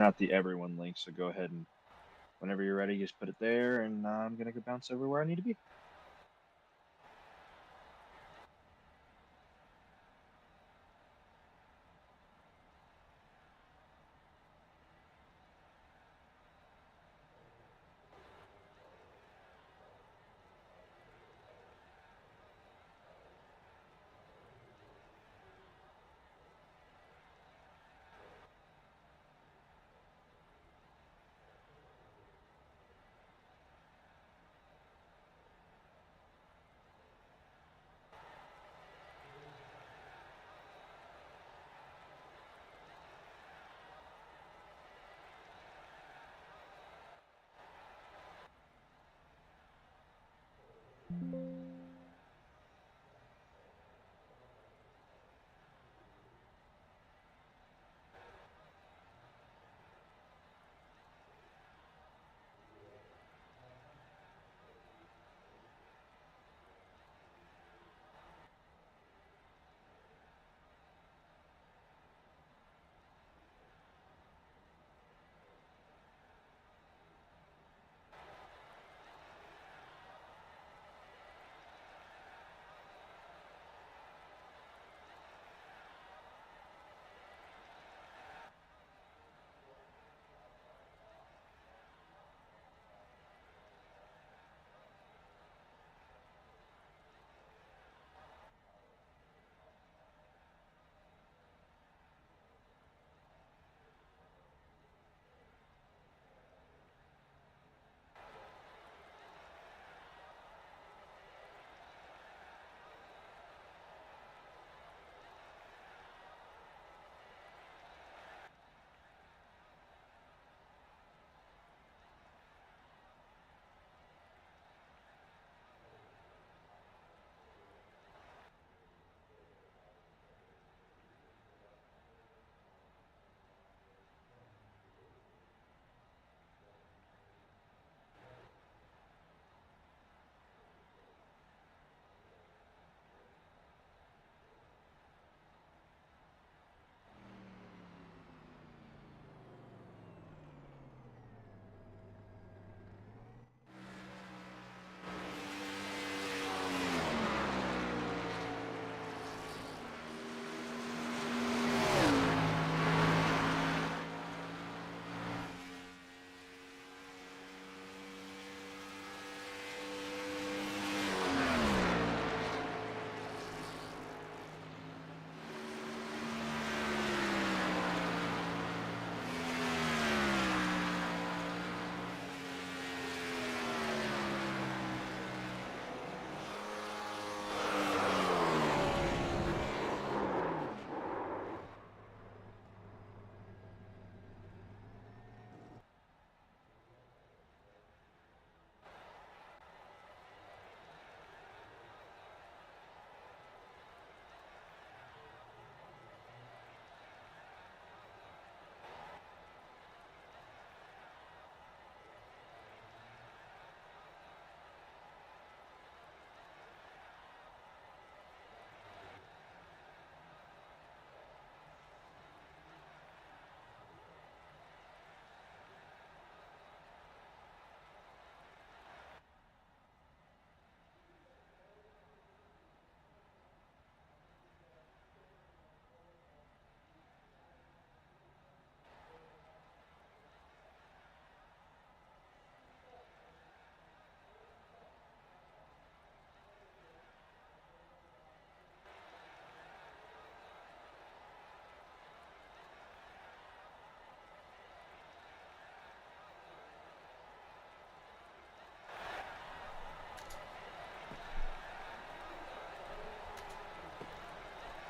Not the everyone link, so go ahead and whenever you're ready, just put it there, and I'm gonna go bounce over where I need to be.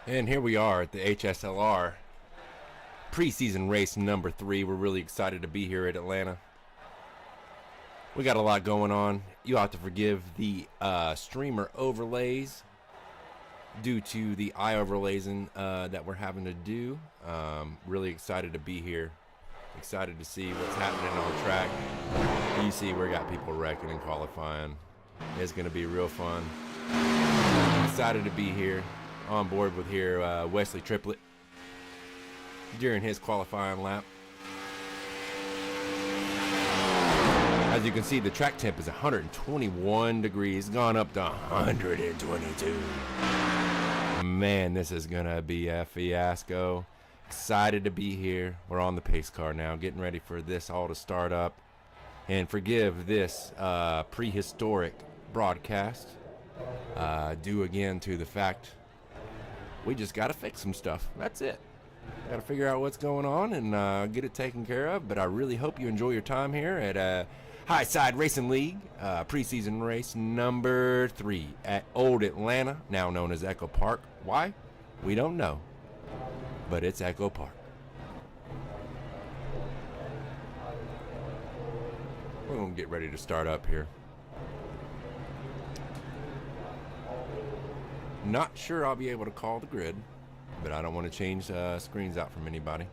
And here we are at the HSLR preseason race number 3. We're really excited to be here at Atlanta. We got a lot going on. You'll have to forgive the streamer overlays due to the eye overlays that we're having to do. Really excited to be here. Excited to see what's happening on the track. You see we got people wrecking and qualifying. It's going to be real fun. Excited to be here. On board with Wesley Triplett during his qualifying lap. you can see, the track temp is 121 degrees, gone up to 122. Man, this is going to be a fiasco. Excited to be here. We're on the pace car now, getting ready for this all to start up. And forgive this prehistoric broadcast due again to the fact we just got to fix some stuff. That's it. Got to figure out what's going on and get it taken care of. But I really hope you enjoy your time here at High Side Racing League, preseason race number 3 at Old Atlanta, now known as Echo Park. Why? We don't know. But it's Echo Park. We're going to get ready to start up here. Not sure I'll be able to call the grid, but I don't want to change screens out from anybody.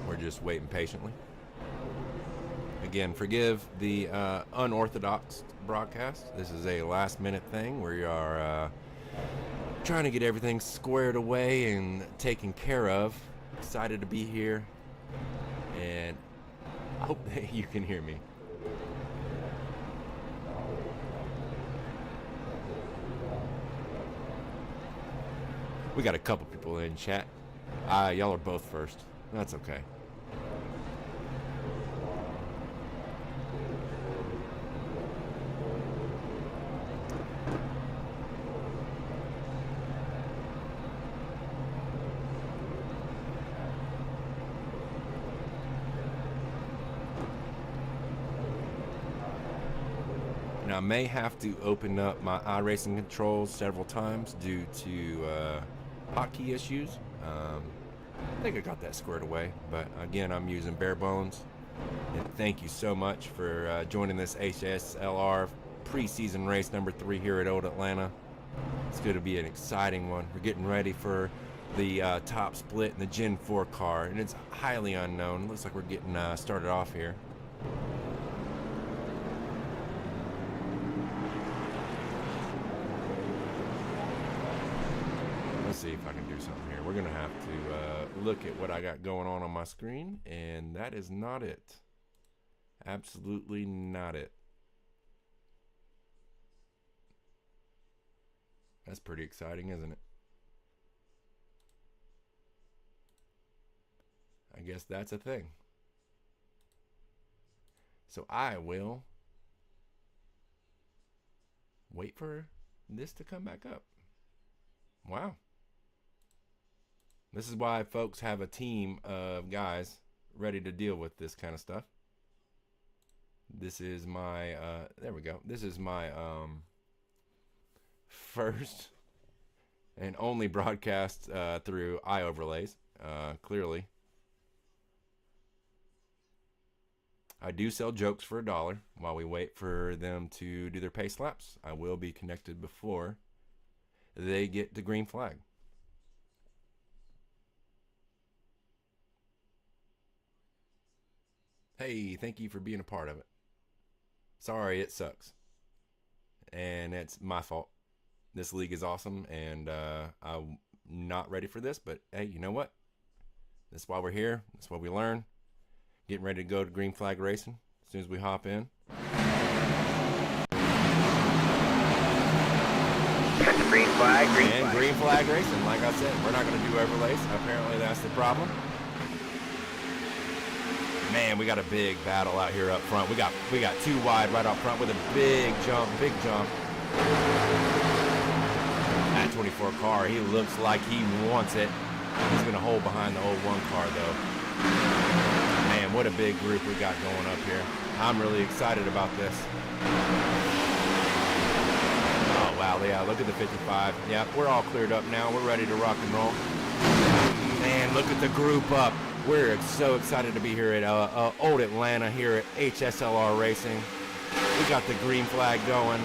We're just waiting patiently. Again, forgive the unorthodox broadcast. This is a last-minute thing. We are trying to get everything squared away and taken care of. Excited to be here, and I hope that you can hear me. We got a couple people in chat. Y'all are both first. That's okay. I may have to open up my iRacing controls several times due to hotkey issues. I think I got that squared away, but again, I'm using bare bones. And thank you so much for joining this HSLR preseason race number 3 here at Old Atlanta. It's going to be an exciting one. We're getting ready for the top split in the Gen 4 car, and it's highly unknown. Looks like we're getting started off here. See if I can do something here. We're gonna have to look at what I got going on my screen, and that is not it. Absolutely not it. That's pretty exciting, isn't it? I guess that's a thing. So I will wait for this to come back up. Wow. This is why folks have a team of guys ready to deal with this kind of stuff. This is my, there we go. This is my first and only broadcast through iOverlays, clearly. I do sell jokes for $1 while we wait for them to do their pace laps. I will be connected before they get the green flag. Hey, thank you for being a part of it. Sorry, it sucks. And it's my fault. This league is awesome, and I'm not ready for this, but hey, you know what? That's why we're here. That's why we learn. Getting ready to go to green flag racing as soon as we hop in. Got the green flag, green flag racing. Like I said, we're not going to do overlays. Apparently that's the problem. Man, we got a big battle out here up front. We got 2 wide right up front with a big jump. That 24 car, he looks like he wants it. He's going to hold behind the 01 car though. Man, what a big group we got going up here. I'm really excited about this. Oh wow, yeah, look at the 55. Yeah, we're all cleared up now. We're ready to rock and roll. Man, look at the group up. We're so excited to be here at Old Atlanta here at HSLR Racing. We got the green flag going.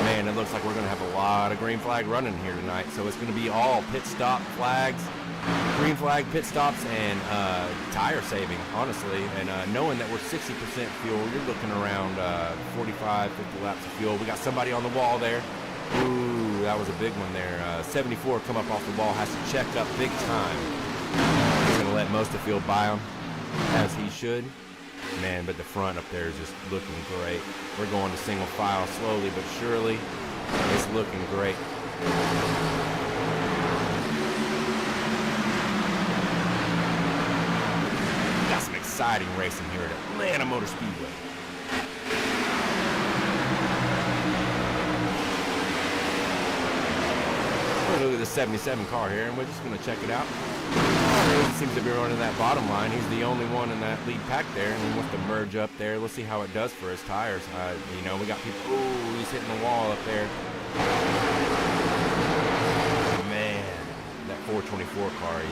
Man, it looks like we're going to have a lot of green flag running here tonight. So it's going to be all pit stop flags, green flag pit stops, and tire saving, honestly. And knowing that we're 60% fuel, you're looking around 45, 50 laps of fuel. We got somebody on the wall there. Ooh, that was a big one there. 74 come up off the wall, has to check up big time. He's going to let most of the field buy him, as he should. Man, but the front up there is just looking great. We're going to single file slowly but surely. It's looking great. Got some exciting racing here at Atlanta Motor Speedway. Look at the 77 car here, and we're just going to check it out. He seems to be running that bottom line. He's the only one in that lead pack there, and he wants to merge up there. Let's see how it does for his tires. You know, we got people. Oh, he's hitting the wall up there. Man, that 424 car, he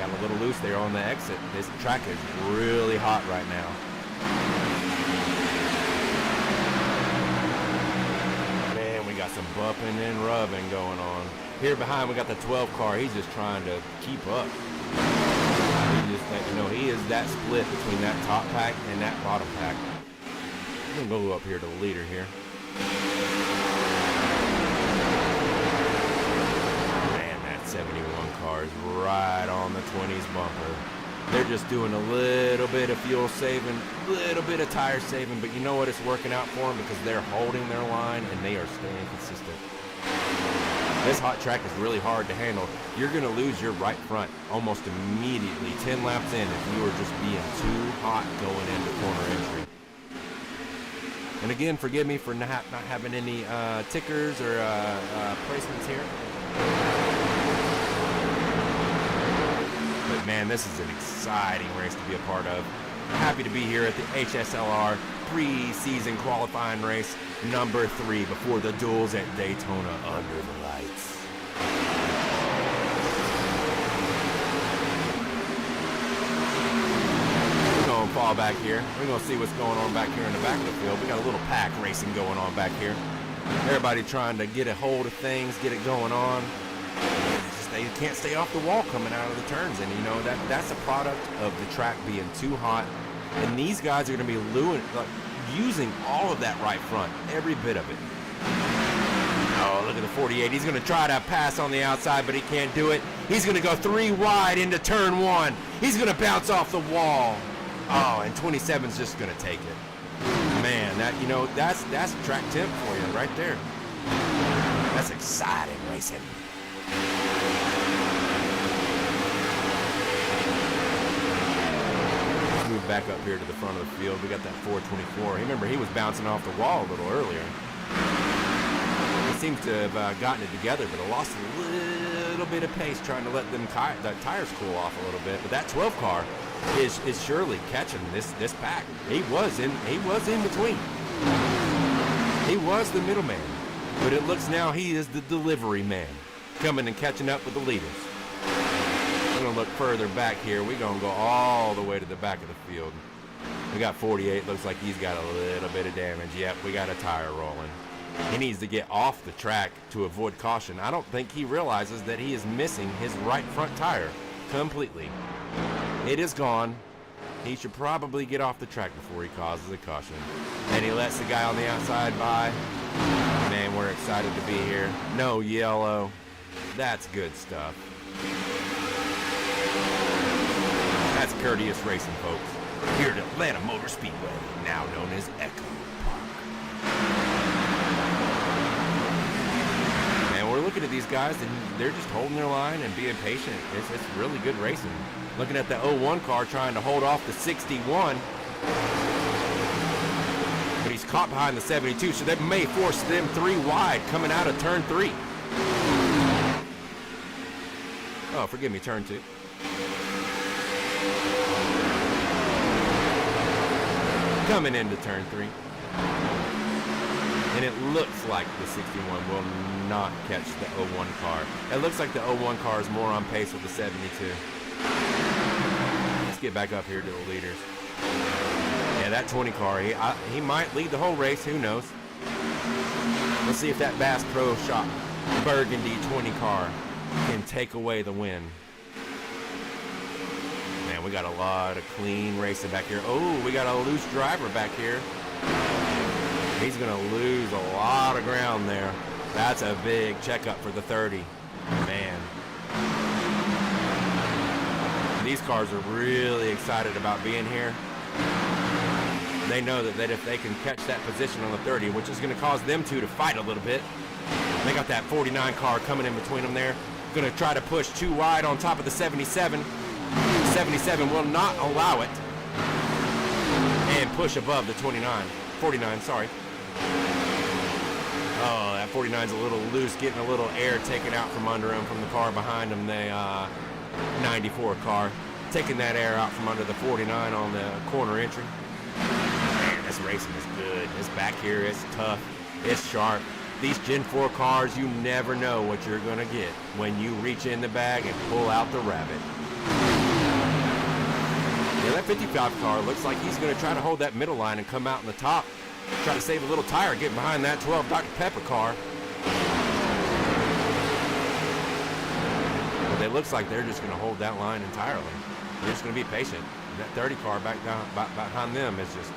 got a little loose there on the exit. This track is really hot right now. Man, we got some bumping and rubbing going on. Here behind, we got the 12 car. He's just trying to keep up. You know, he is that split between that top pack and that bottom pack. I'm gonna go up here to the leader here. Man, that 71 car is right on the 20s bumper. They're just doing a little bit of fuel saving, a little bit of tire saving, but you know what? It's working out for them because they're holding their line and they are staying consistent. This hot track is really hard to handle. You're going to lose your right front almost immediately, 10 laps in, if you are just being too hot going into corner entry. And again, forgive me for not having any tickers or placements here. But man, this is an exciting race to be a part of. Happy to be here at the HSLR pre-season qualifying race number 3 before the duels at Daytona under the lights. We're going to fall back here. We're going to see what's going on back here in the back of the field. We got a little pack racing going on back here. Everybody trying to get a hold of things, get it going on. They can't stay off the wall coming out of the turns, and you know that's a product of the track being too hot. And these guys are going to be using all of that right front, every bit of it. Oh, look at the 48. He's going to try to pass on the outside, but he can't do it. He's going to go 3 wide into turn 1. He's going to bounce off the wall. Oh, and 27's just going to take it. Man, that's track temp for you right there. That's exciting racing. Move back up here to the front of the field. We got that 424. Remember, he was bouncing off the wall a little earlier. He seems to have gotten it together, but lost a little bit of pace trying to let them tires cool off a little bit. But that 12 car is surely catching this pack. He was in between. He was the middleman, but it looks now he is the delivery man, coming and catching up with the leaders. We're going to look further back here. We're going to go all the way to the back of the field. We got 48. Looks like he's got a little bit of damage. Yep, we got a tire rolling. He needs to get off the track to avoid caution. I don't think he realizes that he is missing his right front tire completely. It is gone. He should probably get off the track before he causes a caution. And he lets the guy on the outside by. Man, we're excited to be here. No yellow. That's good stuff. That's courteous racing, folks. Here at Atlanta Motor Speedway, now known as Echo Park. And we're looking at these guys, and they're just holding their line and being patient. It's really good racing. Looking at the 01 car trying to hold off the 61. But he's caught behind the 72, so that may force them 3 wide coming out of turn 3. Oh, forgive me, turn 2. Coming into turn 3. And it looks like the 61 will not catch the 01 car. It looks like the 01 car is more on pace with the 72. Let's get back up here to the leaders. Yeah, that 20 car, he might lead the whole race. Who knows? Let's see if that Bass Pro Shop Burgundy 20 car can take away the win. Man, we got a lot of clean racing back here. Oh, we got a loose driver back here. He's going to lose a lot of ground there. That's a big checkup for the 30. Man. These cars are really excited about being here. They know that if they can catch that position on the 30, which is going to cause them to fight a little bit. They got that 49 car coming in between them there. Going to try to push too wide on top of the 77. 77 will not allow it. And push above the 49, sorry. Oh, that 49's a little loose, getting a little air taken out from under him from the car behind him, the 94 car. Taking that air out from under the 49 on the corner entry. Man, this racing is good. This back here is tough. It's sharp. These Gen 4 cars, you never know what you're going to get when you reach in the bag and pull out the rabbit. Yeah, that 55 car looks like he's going to try to hold that middle line and come out in the top. Try to save a little tire, get behind that 12 Dr. Pepper car. But it looks like they're just going to hold that line entirely. They're just going to be patient. That 30 car back down behind them is just,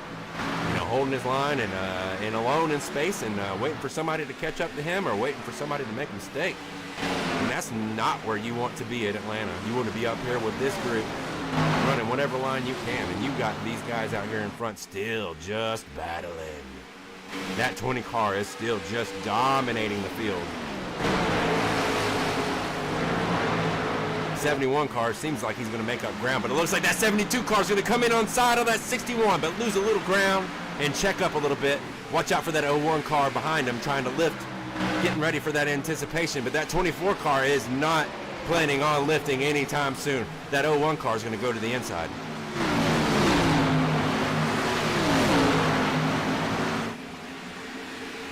holding his line and alone in space and waiting for somebody to catch up to him or waiting for somebody to make a mistake. And that's not where you want to be at Atlanta. You want to be up here with this group, running whatever line you can, and you got these guys out here in front still just battling. That 20 car is still just dominating the field. 71 car seems like he's going to make up ground, but it looks like that 72 car is going to come in on side of that 61, but lose a little ground and check up a little bit. Watch out for that 01 car behind him trying to lift, getting ready for that anticipation, but that 24 car is not planning on lifting anytime soon. That 01 car is going to go to the inside.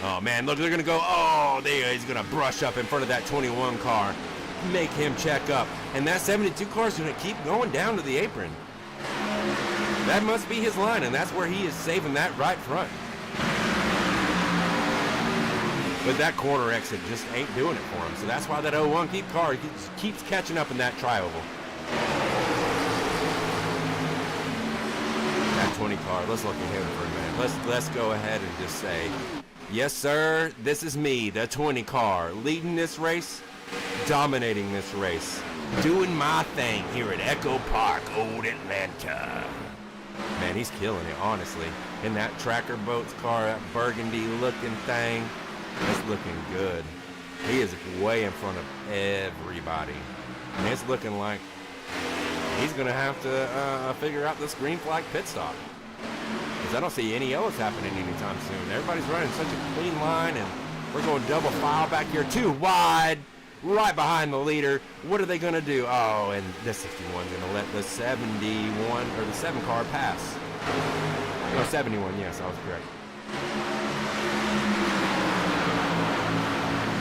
Oh man, look, they're going to go, oh, there, he's going to brush up in front of that 21 car. Make him check up, and that 72 car is going to keep going down to the apron. That must be his line, and that's where he is saving that right front. But that corner exit just ain't doing it for him, so that's why that 01 car keeps catching up in that tri-oval. That 20 car, let's look at him for a minute. Let's go ahead and just say, yes sir, this is me, the 20 car, leading this race, dominating this race, doing my thing here at Echo Park, Old Atlanta. Man, he's killing it, honestly. In that Tracker Boats car, that burgundy looking thing, it's looking good. He is way in front of everybody. And it's looking like he's going to have to figure out this green flag pit stop. Because I don't see any yellows happening anytime soon. Everybody's running such a clean line, and we're going double file back here, too wide. Right behind the leader. What are they going to do? Oh, and the 61 is going to let the 71 or the 7 car pass. No, 71. Yes, I was correct.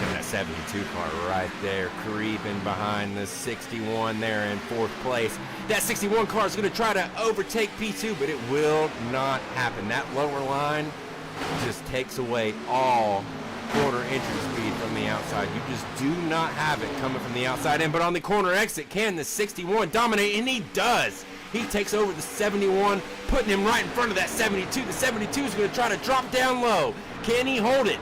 And that 72 car right there, creeping behind the 61 there in 4th place. That 61 car is going to try to overtake P2, but it will not happen. That lower line just takes away all corner entry speed from the outside. You just do not have it coming from the outside in, but on the corner exit, can the 61 dominate? And he does. He takes over the 71, putting him right in front of that 72. The 72 is going to try to drop down low. Can he hold it?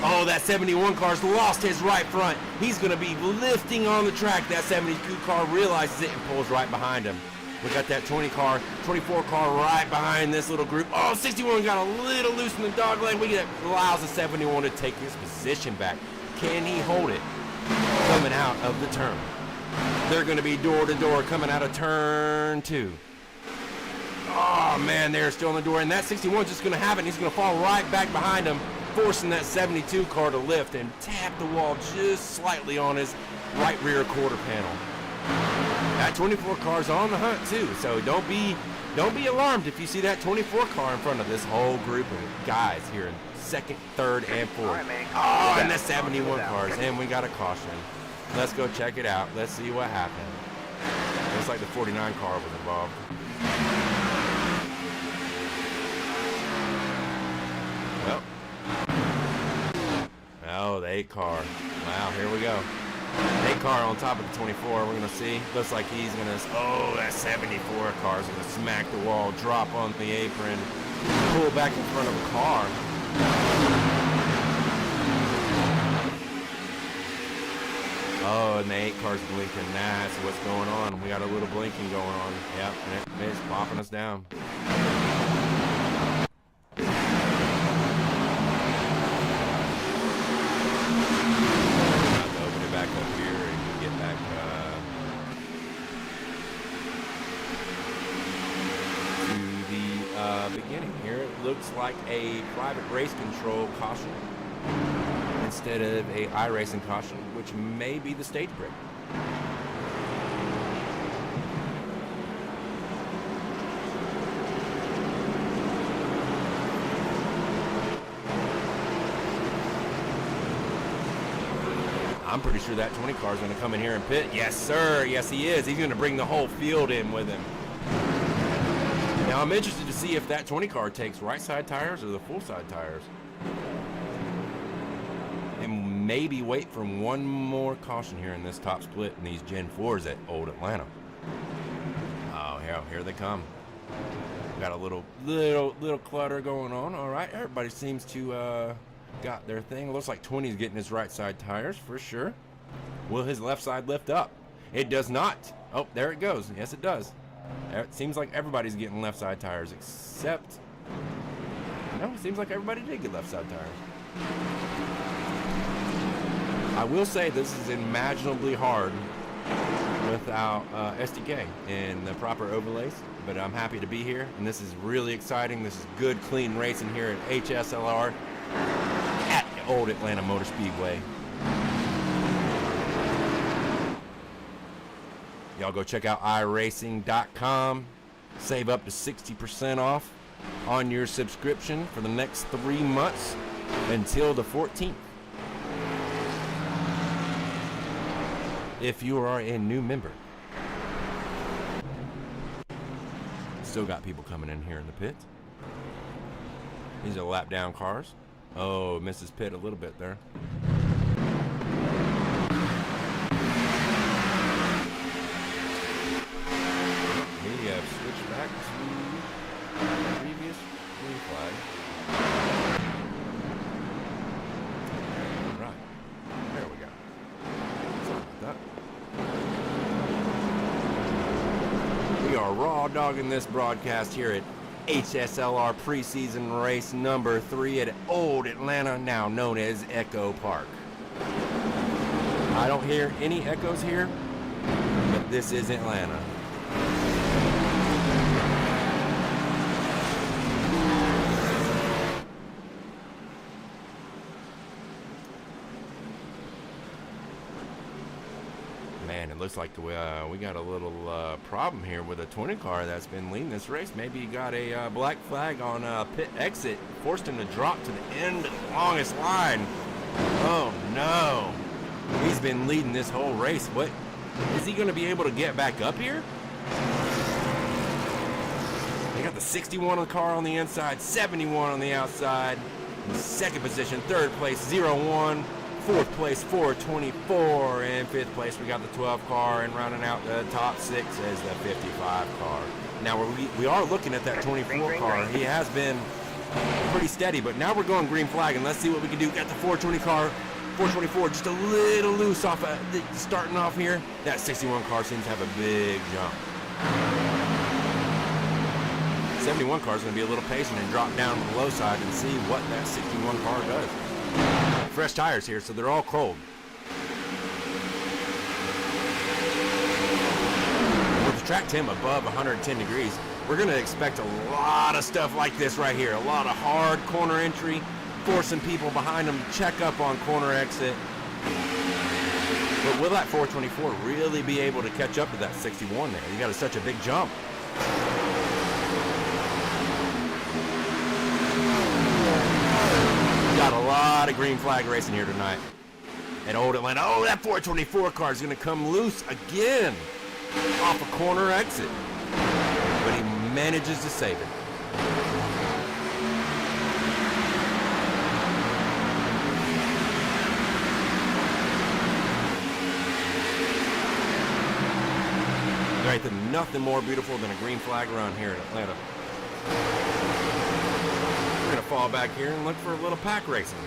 Oh, that 71 car's lost his right front. He's going to be lifting on the track. That 72 car realizes it and pulls right behind him. We got that 20 car, 24 car right behind this little group. Oh, 61 got a little loose in the dog leg. That allows the 71 to take his position back. Can he hold it coming out of the turn? They're going to be door to door coming out of turn 2. Oh, man, they're still in the door. And that 61 is just going to have it. He's going to fall right back behind him, forcing that 72 car to lift and tap the wall just slightly on his right rear quarter panel. That 24 car's on the hunt too, so don't be alarmed if you see that 24 car in front of this whole group of guys here in 2nd, 3rd, and 4th. Right, oh, and that 71 cars, and we got a caution. Let's go check it out. Let's see what happened. Looks like the 49 car was involved. Well, oh, the 8 car. Wow, here we go. 8 car on top of the 24, we're going to see. Looks like he's going to, oh, that 74 car is going to smack the wall, drop on the apron, pull back in front of a car. Oh, and the 8 car's blinking. That's what's going on. We got a little blinking going on. Yep, and it's popping us down. Open it back up here and get back to the beginning here. It looks like a private race control caution instead of a iRacing caution, which may be the stage break. I'm pretty sure that 20 car is going to come in here and pit. Yes, sir. Yes, he is. He's going to bring the whole field in with him. Now, I'm interested to see if that 20 car takes right side tires or the full side tires. And maybe wait for one more caution here in this top split in these Gen 4s at Old Atlanta. Oh, here they come. Got a little clutter going on. All right, everybody seems to got their thing. It looks like 20's getting his right side tires for sure. Will his left side lift up? It does not. Oh, there it goes. Yes, it does. It seems like everybody's getting left side tires except... No, it seems like everybody did get left side tires. I will say this is imaginably hard without SDK and the proper overlays, but I'm happy to be here, and this is really exciting. This is good, clean racing here at HSLR at Old Atlanta Motor Speedway. Y'all go check out iRacing.com. Save up to 60% off on your subscription for the next 3 months until the 14th. If you are a new member. Still got people coming in here in the pit. These are lap down cars. Oh, misses pit a little bit there. We have switched back to the previous green flag. Right. There we go. Sorry about that. We are raw dogging this broadcast here at HSLR preseason race number 3 at Old Atlanta, now known as Echo Park. I don't hear any echoes here, but this is Atlanta. Man, it looks like we got a little problem here with a 20 car that's been leading this race. Maybe he got a black flag on pit exit, forced him to drop to the end of the longest line. Oh no, he's been leading this whole race. What is he going to be able to get back up here? They got the 61 on the car on the inside, 71 on the outside. In second position, third place 0-1. Fourth place 424, and fifth place we got the 12 car, and rounding out the top 6 is the 55 car. Now we are looking at that 24 car. He has been pretty steady, but now we're going green flag, and let's see what we can do. Got the 420 car, 424 just a little loose off of starting off here. That 61 car seems to have a big jump. 71 car is going to be a little patient and drop down to the low side and see what that 61 car does. Fresh tires here, so they're all cold. With the track temp above 110 degrees, we're going to expect a lot of stuff like this right here. A lot of hard corner entry, forcing people behind them to check up on corner exit. But will that 424 really be able to catch up to that 61 there? You got such a big jump. Got a lot of green flag racing here tonight at Old Atlanta. Oh, that 424 car is going to come loose again off a corner exit, but he manages to save it. All right, there's nothing more beautiful than a green flag run here in Atlanta. We're gonna fall back here and look for a little pack racing.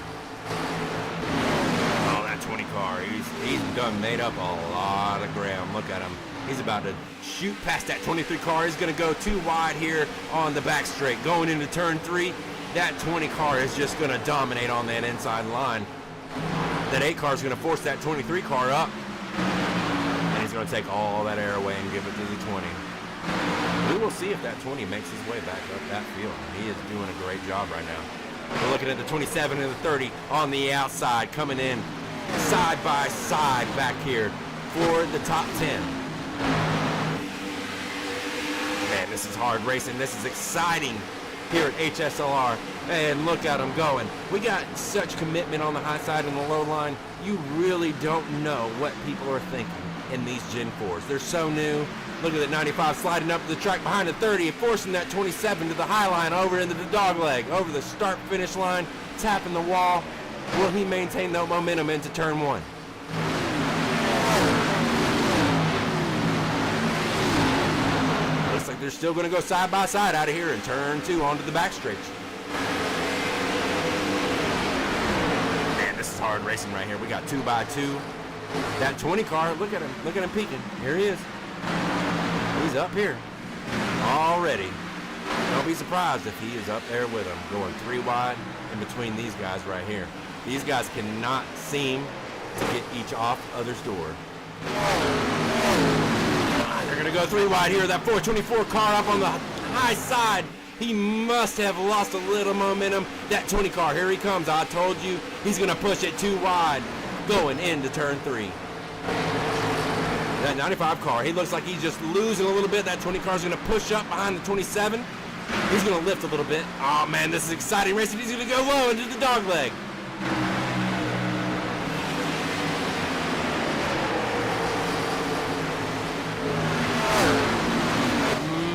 Oh, that 20 car, he's done made up a lot of ground. Look at him. He's about to shoot past that 23 car. He's going to go too wide here on the back straight. Going into turn 3, that 20 car is just going to dominate on that inside line. That 8 car is going to force that 23 car up. And he's going to take all that air away and give it to the 20. We will see if that 20 makes his way back up that field. He is doing a great job right now. We're looking at the 27 and the 30 on the outside, coming in side by side back here for the top 10. Man, this is hard racing. This is exciting here at HSLR. And look at them going. We got such commitment on the high side and the low line. You really don't know what people are thinking in these Gen 4s. They're so new. Look at that 95 sliding up the track behind the 30 and forcing that 27 to the high line over into the dog leg, over the start-finish line, tapping the wall. Will he maintain that momentum into turn 1? Looks like they're still going to go side by side out of here in turn 2 onto the back straight. Man, this is hard racing right here. We got 2x2. That 20 car, look at him peeking. Here he is. He's up here already. Don't be surprised if he is up there with him, going 3 wide in between these guys right here. These guys cannot seem to get each off other's door. They're going to go 3 wide here. That 424 car up on the high side. He must have lost a little momentum. That 20 car, here he comes. I told you, he's going to push it 2 wide going into turn 3. That 95 car, he looks like he's just losing a little bit. That 20 car is going to push up behind the 27. He's going to lift a little bit. Oh, man, this is exciting racing. He's going to go low into the dog leg.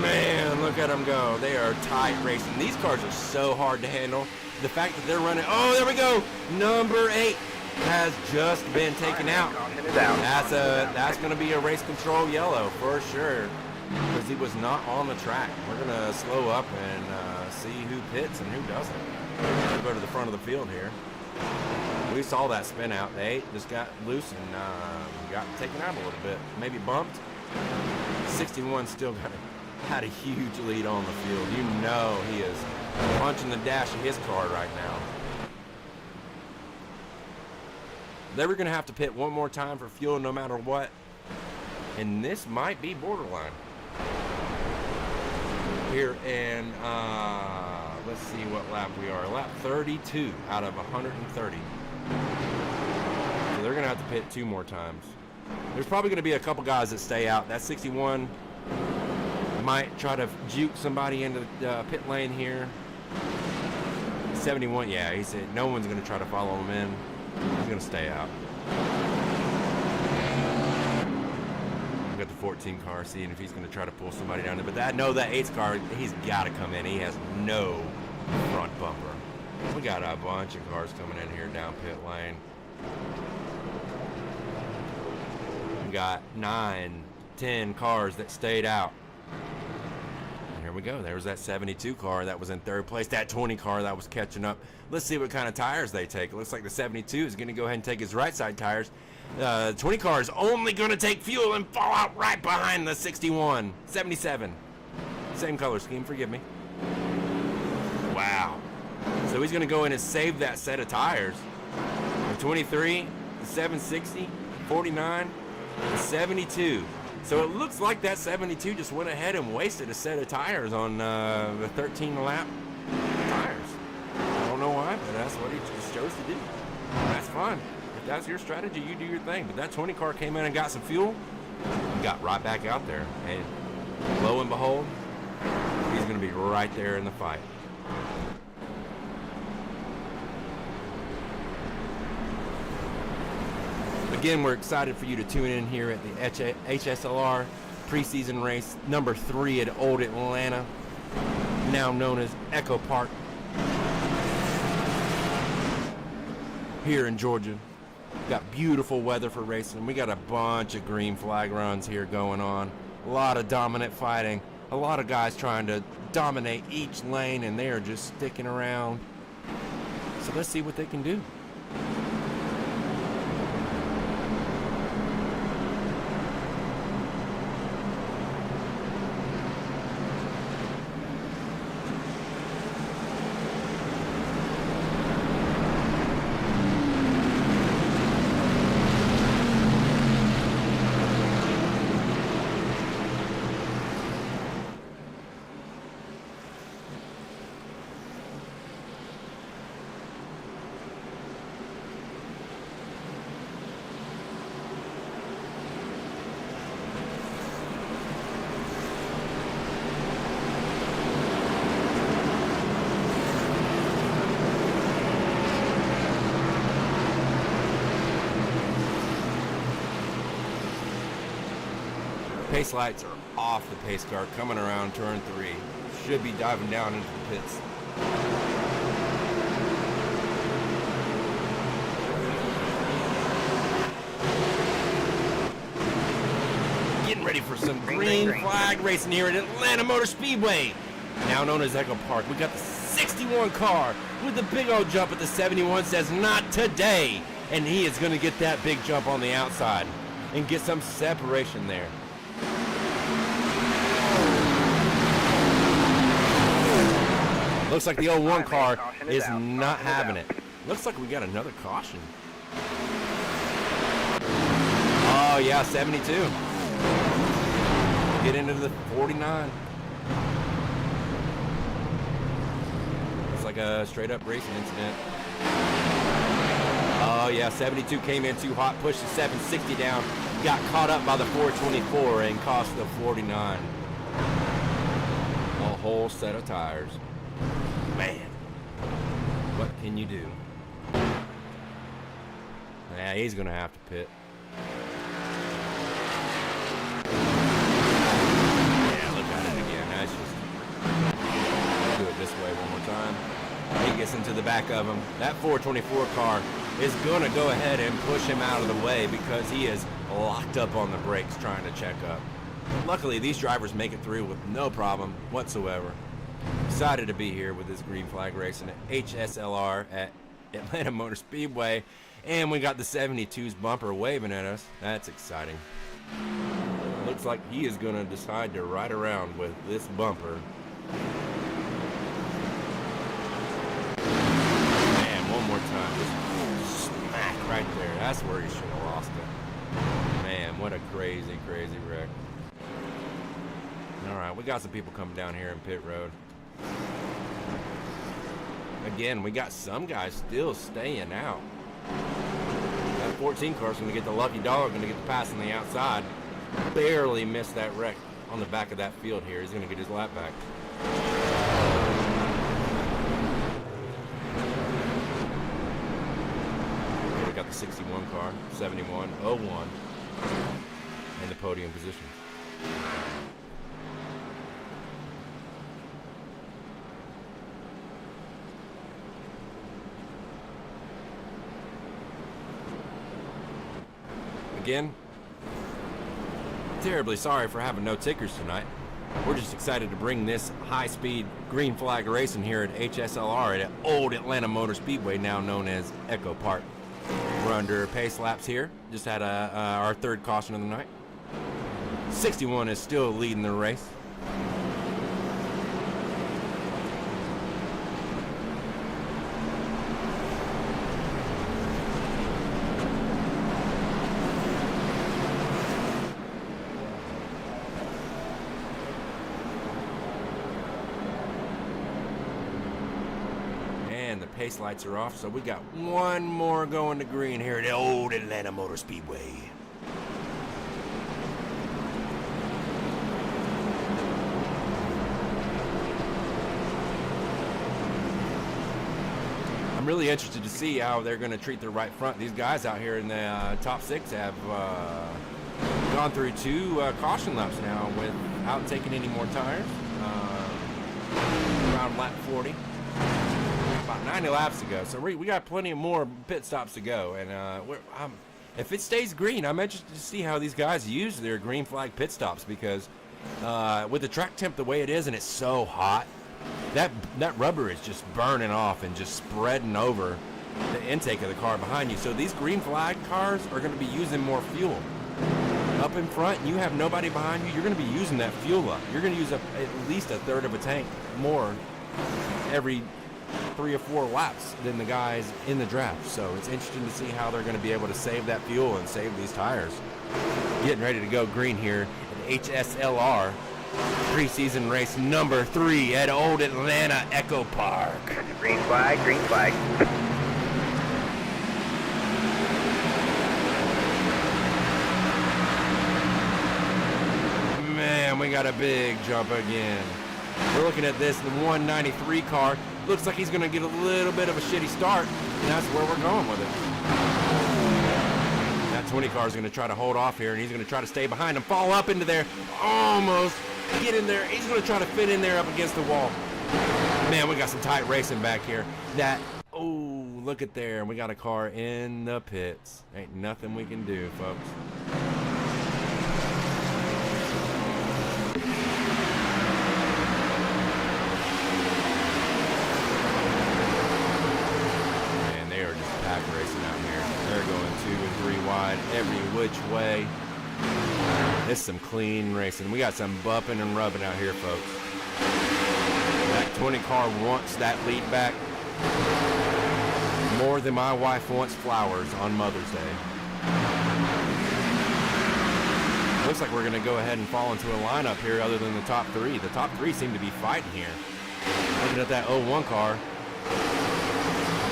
Man, look at them go. They are tight racing. These cars are so hard to handle. The fact that they're running, oh, there we go. Number 8 has just been taken out. That's going to be a race control yellow for sure, because he was not on the track. We're going to slow up and see who pits and who doesn't. We'll go to the front of the field here. We saw that spin out. The 8 just got loose and got taken out a little bit, maybe bumped. 61 still had a huge lead on the field. You know he is punching the dash of his car right now. They were going to have to pit one more time for fuel no matter what. And this might be borderline. Here in, let's see what lap we are. Lap 32 out of 130. So they're going to have to pit 2 more times. There's probably going to be a couple guys that stay out. That 61 might try to juke somebody into the pit lane here. 71, yeah, he said no one's going to try to follow him in. He's going to stay out. We've got the 14 car, seeing if he's going to try to pull somebody down there. But that 8's car, he's got to come in. He has no front bumper. We got a bunch of cars coming in here down pit lane. We got 9, 10 cars that stayed out. And here we go. There was that 72 car that was in 3rd place. That 20 car that was catching up. Let's see what kind of tires they take. It looks like the 72 is going to go ahead and take his right side tires. 20 car is only going to take fuel and fall out right behind the 61. 77. Same color scheme, forgive me. Wow. So he's going to go in and save that set of tires. The 23, the 760, 49, the 72. So it looks like that 72 just went ahead and wasted a set of tires on the 13 lap tires. I don't know why, but that's what he just chose to do. That's fine. If that's your strategy, you do your thing. But that 20 car came in and got some fuel and got right back out there. And lo and behold, he's going to be right there in the fight. Again, we're excited for you to tune in here at the HSLR preseason race number 3 at Old Atlanta, now known as Echo Park, here in Georgia. Got beautiful weather for racing. We got a bunch of green flag runs here going on. A lot of dominant fighting. A lot of guys trying to dominate each lane, and they are just sticking around. So let's see what they can do. Pace lights are off the pace car coming around turn 3. Should be diving down into the pits. Getting ready for some green flag racing here at Atlanta Motor Speedway, now known as Echo Park. We got the 61 car with the big old jump at the 71, says not today. And he is going to get that big jump on the outside and get some separation there. Looks like the 01 car is not having it. Looks like we got another caution. Oh yeah, 72. Get into the 49. Looks like a straight up racing incident. Oh yeah, 72 came in too hot, pushed the 760 down, got caught up by the 424 and cost the 49 a whole set of tires. Man, what can you do? Yeah, he's gonna have to pit. Yeah, look at it again. That's just, do it this way one more time. He gets into the back of him. That 424 car is gonna go ahead and push him out of the way because he is locked up on the brakes trying to check up. Luckily, these drivers make it through with no problem whatsoever. Excited to be here with this green flag racing at HSLR at Atlanta Motor Speedway, and we got the 72's bumper waving at us. That's exciting. Looks like he is going to decide to ride around with this bumper. Man, one more time, just smack right there. That's where he should have lost it. Man, what a crazy, crazy wreck. All right, we got some people coming down here in pit road. Again, we got some guys still staying out. That 14 car's going to get the lucky dog, going to get the pass on the outside. Barely missed that wreck on the back of that field here. He's going to get his lap back. Here we got the 61 car, 71, 01, in the podium position. Again, terribly sorry for having no tickers tonight. We're just excited to bring this high-speed green flag racing here at HSLR at Old Atlanta Motor Speedway, now known as Echo Park. We're under pace laps here. Just had our third caution of the night. 61 is still leading the race. The pace lights are off, so we got one more going to green here at the Old Atlanta Motor Speedway. I'm really interested to see how they're going to treat their right front. These guys out here in the top 6 have gone through 2 caution laps now without taking any more tires. Around lap 40. About 90 laps to go, so we got plenty more pit stops to go, and if it stays green, I'm interested to see how these guys use their green flag pit stops, because with the track temp the way it is and it's so hot, that rubber is just burning off and just spreading over the intake of the car behind you. So these green flag cars are going to be using more fuel. Up in front, you have nobody behind you, you're going to be using that fuel up. You're going to use up at least a third of a tank more every 3 or 4 laps than the guys in the draft. So it's interesting to see how they're going to be able to save that fuel and save these tires. Getting ready to go green here at HSLR preseason race number 3 at Old Atlanta Echo Park. Green flag, green flag. Man, we got a big jump again. We're looking at this, the 193 car. Looks like he's going to get a little bit of a shitty start, and that's where we're going with it. That 20 car is going to try to hold off here, and he's going to try to stay behind him, fall up into there, almost get in there. He's going to try to fit in there up against the wall. Man, we got some tight racing back here. Oh, look at there. We got a car in the pits. Ain't nothing we can do, folks. Man, they are just pack racing out here. They're going 2 and 3 wide every which way. This is some clean racing. We got some bumping and rubbing out here, folks. That 20 car wants that lead back more than my wife wants flowers on Mother's Day. Looks like we're going to go ahead and fall into a lineup here other than the top 3. The top 3 seem to be fighting here. Looking at that 01 car,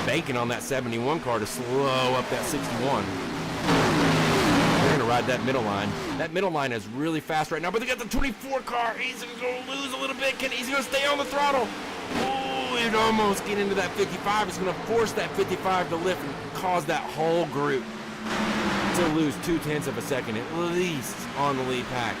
banking on that 71 car to slow up that 61. They're going to ride that middle line. That middle line is really fast right now, but they got the 24 car. He's going to lose a little bit. He's going to stay on the throttle. Oh, he'd almost get into that 55. It's going to force that 55 to lift and cause that whole group to lose 0.2 of a second at least on the lead pack.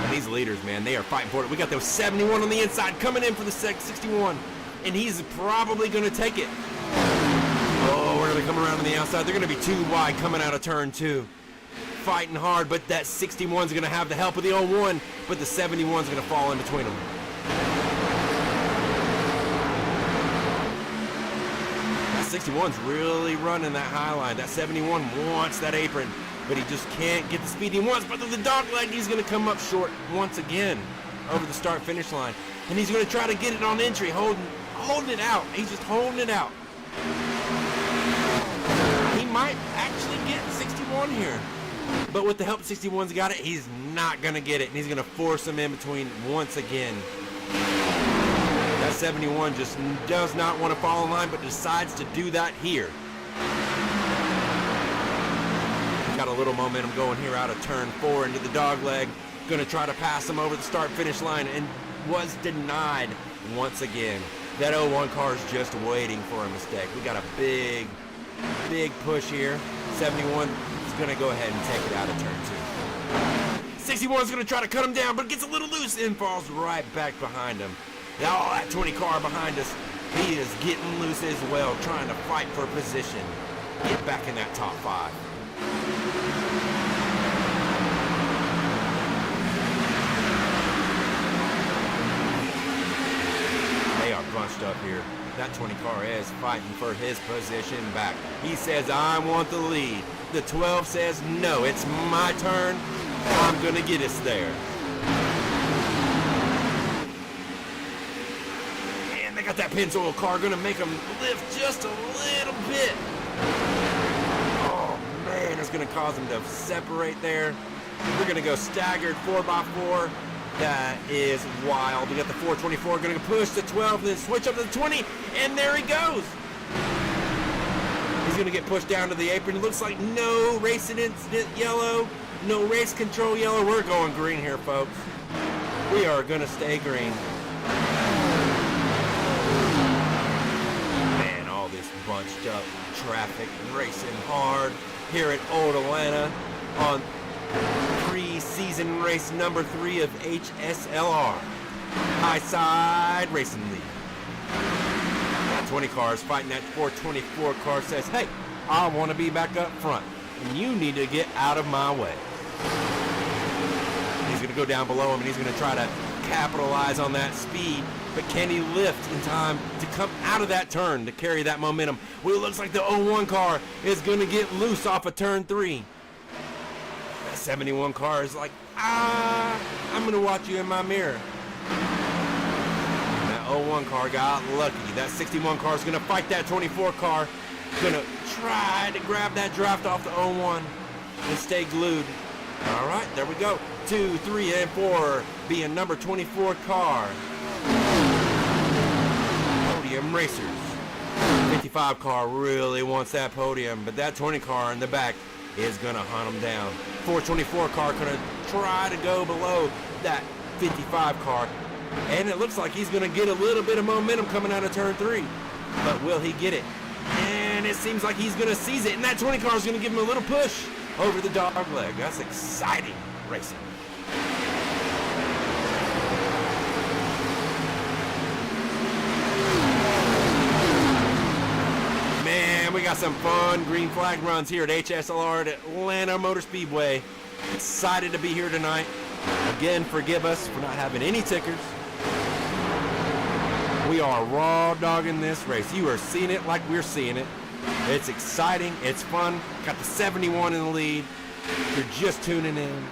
And these leaders, man, they are fighting for it. We got those 71 on the inside coming in for the 61, and he's probably going to take it. Oh, we're going to come around on the outside. They're going to be 2 wide coming out of turn 2. Fighting hard, but that 61's going to have the help of the 01, but the 71's going to fall in between them. That 61's really running that high line. That 71 wants that apron, but he just can't get the speed he wants. But the dog leg, he's going to come up short once again over the start-finish line, and he's going to try to get it on entry, holding it out. He's just holding it out. He might actually get 61 here. But with the help of 61's got it, he's not going to get it, and he's going to force him in between once again. That 71 just does not want to fall in line, but decides to do that here. Got a little momentum going here out of turn 4 into the dog leg. Going to try to pass him over the start-finish line, and was denied once again. That 01 car is just waiting for a mistake. We got a big push here. 71 is going to go ahead and take it out of turn 2. 61 is going to try to cut him down, but gets a little loose and falls right back behind him. Now that 20 car behind us, he is getting loose as well, trying to fight for position. Get back in that top 5. They are bunched up here. That 20 car is fighting for his position back. He says, I want the lead. The 12 says, no, it's my turn. I'm going to get us there. And they got that Pennzoil car going to make them lift just a little bit. Oh, man, it's going to cause them to separate there. We're going to go staggered 4x4. That is wild. We got the 424 going to push the 12, then switch up to the 20, and there he goes. He's going to get pushed down to the apron. It looks like no race incident yellow, no race control yellow. We're going green here, folks. We are going to stay green. Man, all this bunched up traffic racing hard here at Old Atlanta on pre-season race number 3 of HSLR, High Side Racing League. That 20 car is fighting that 424 car, says, hey, I want to be back up front, and you need to get out of my way. He's going to go down below him, and he's going to try to capitalize on that speed, but can he lift in time to come out of that turn to carry that momentum? Well, it looks like the 01 car is going to get loose off of turn 3. 71 car is like, I'm going to watch you in my mirror. And that 01 car got lucky. That 61 car is going to fight that 24 car. Going to try to grab that draft off the 01 and stay glued. All right, there we go. 2, 3, and 4 being number 24 car. Podium racers. 55 car really wants that podium, but that 20 car in the back is going to hunt him down. 424 car going to try to go below that 55 car. And it looks like he's going to get a little bit of momentum coming out of turn 3. But will he get it? And it seems like he's going to seize it. And that 20 car is going to give him a little push over the dog leg. That's exciting racing. Man, we got some fun green flag runs here at HSLR at Atlanta Motor Speedway. Excited to be here tonight. Again, forgive us for not having any tickers. We are raw dogging this race. You are seeing it like we're seeing it. It's exciting. It's fun. Got the 71 in the lead. If you're just tuning in,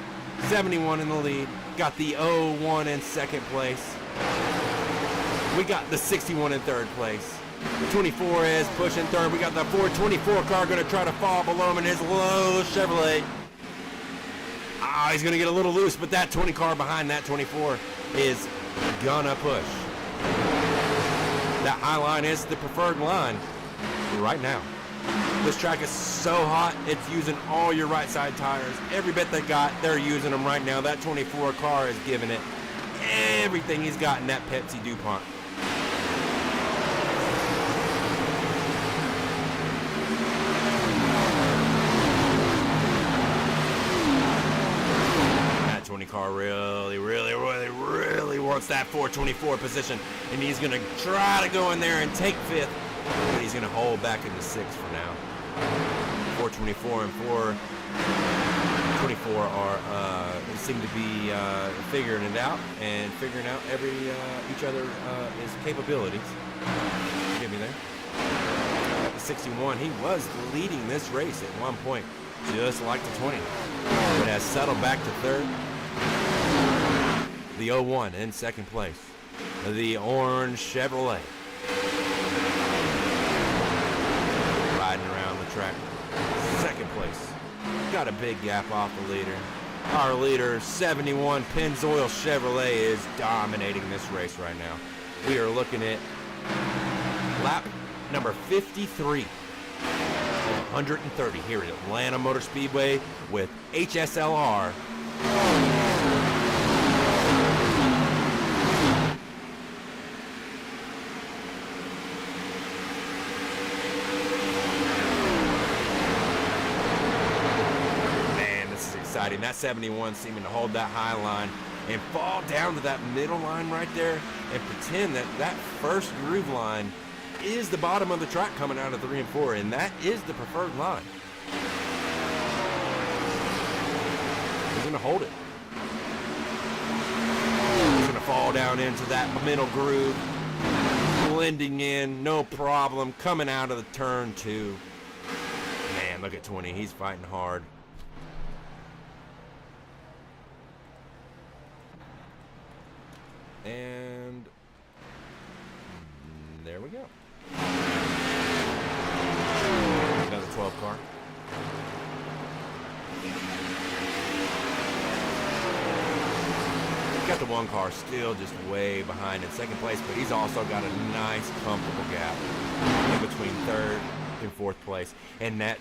71 in the lead. Got the 01 in second place. We got the 61 in third place. The 24 is pushing third. We got the 424 car going to try to fall below him in his low Chevrolet. He's going to get a little loose, but that 20 car behind that 24 is gonna push. That high line is the preferred line right now. This track is so hot, it's using all your right side tires. Every bit they got, they're using them right now. That 24 car is giving it everything he's got in that Pepsi DuPont. That 20 car really wants that 424 position, and he's going to try to go in there and take fifth, but he's going to hold back into sixth for now. 424 and 424 are seem to be figuring it out and figuring out each other his capabilities. Give me there. At the 61, he was leading this race at one point, just like the 20, but has settled back to third. The 01 in second place. The orange Chevrolet. Riding around the track. Second place. Got a big gap off the leader. Our leader, 71 Pennzoil Chevrolet, is dominating this race right now. We are looking at lap number 53. 130 here at Atlanta Motor Speedway with HSLR. Exciting. That 71 seeming to hold that high line and fall down to that middle line right there and pretend that that first groove line is the bottom of the track coming out of 3 and 4, and that is the preferred line. He's going to hold it. He's going to fall down into that middle groove, blending in, no problem, coming out of the turn 2. Man, look at 20. He's fighting hard. And there we go. Another 12 car. Got the 1 car still just way behind in second place, but he's also got a nice comfortable gap in between third and fourth place. And that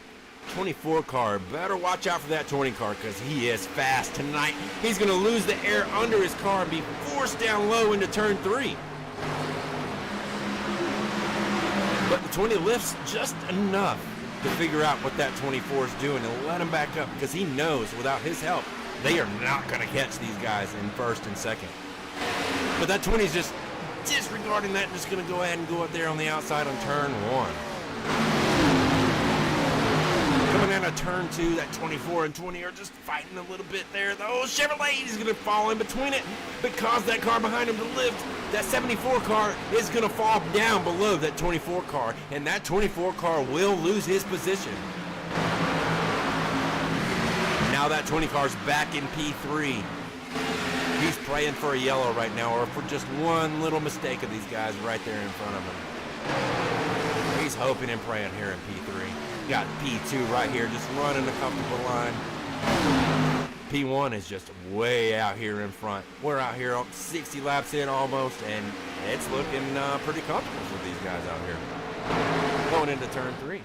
24 car, better watch out for that 20 car because he is fast tonight. He's going to lose the air under his car and be forced down low into turn 3. But the 20 lifts just enough to figure out what that 24 is doing and let him back up because he knows without his help, they are not going to catch these guys in first and second. But that 20 is just disregarding that and just going to go ahead and go up there on the outside on turn 1. Coming out of turn 2, that 24 and 20 are just fighting a little bit there. The old Chevrolet is going to fall in between it because that car behind him to lift. That 74 car is going to fall down below that 24 car, and that 24 car will lose his position. Now that 20 car's back in P3. He's praying for a yellow right now, or for just one little mistake of these guys right there in front of him. He's hoping and praying here in P3. Got P2 right here, just running a comfortable line. P1 is just way out here in front. We're out here 60 laps in almost, and it's looking pretty comfortable for these guys out here. Going into turn 3.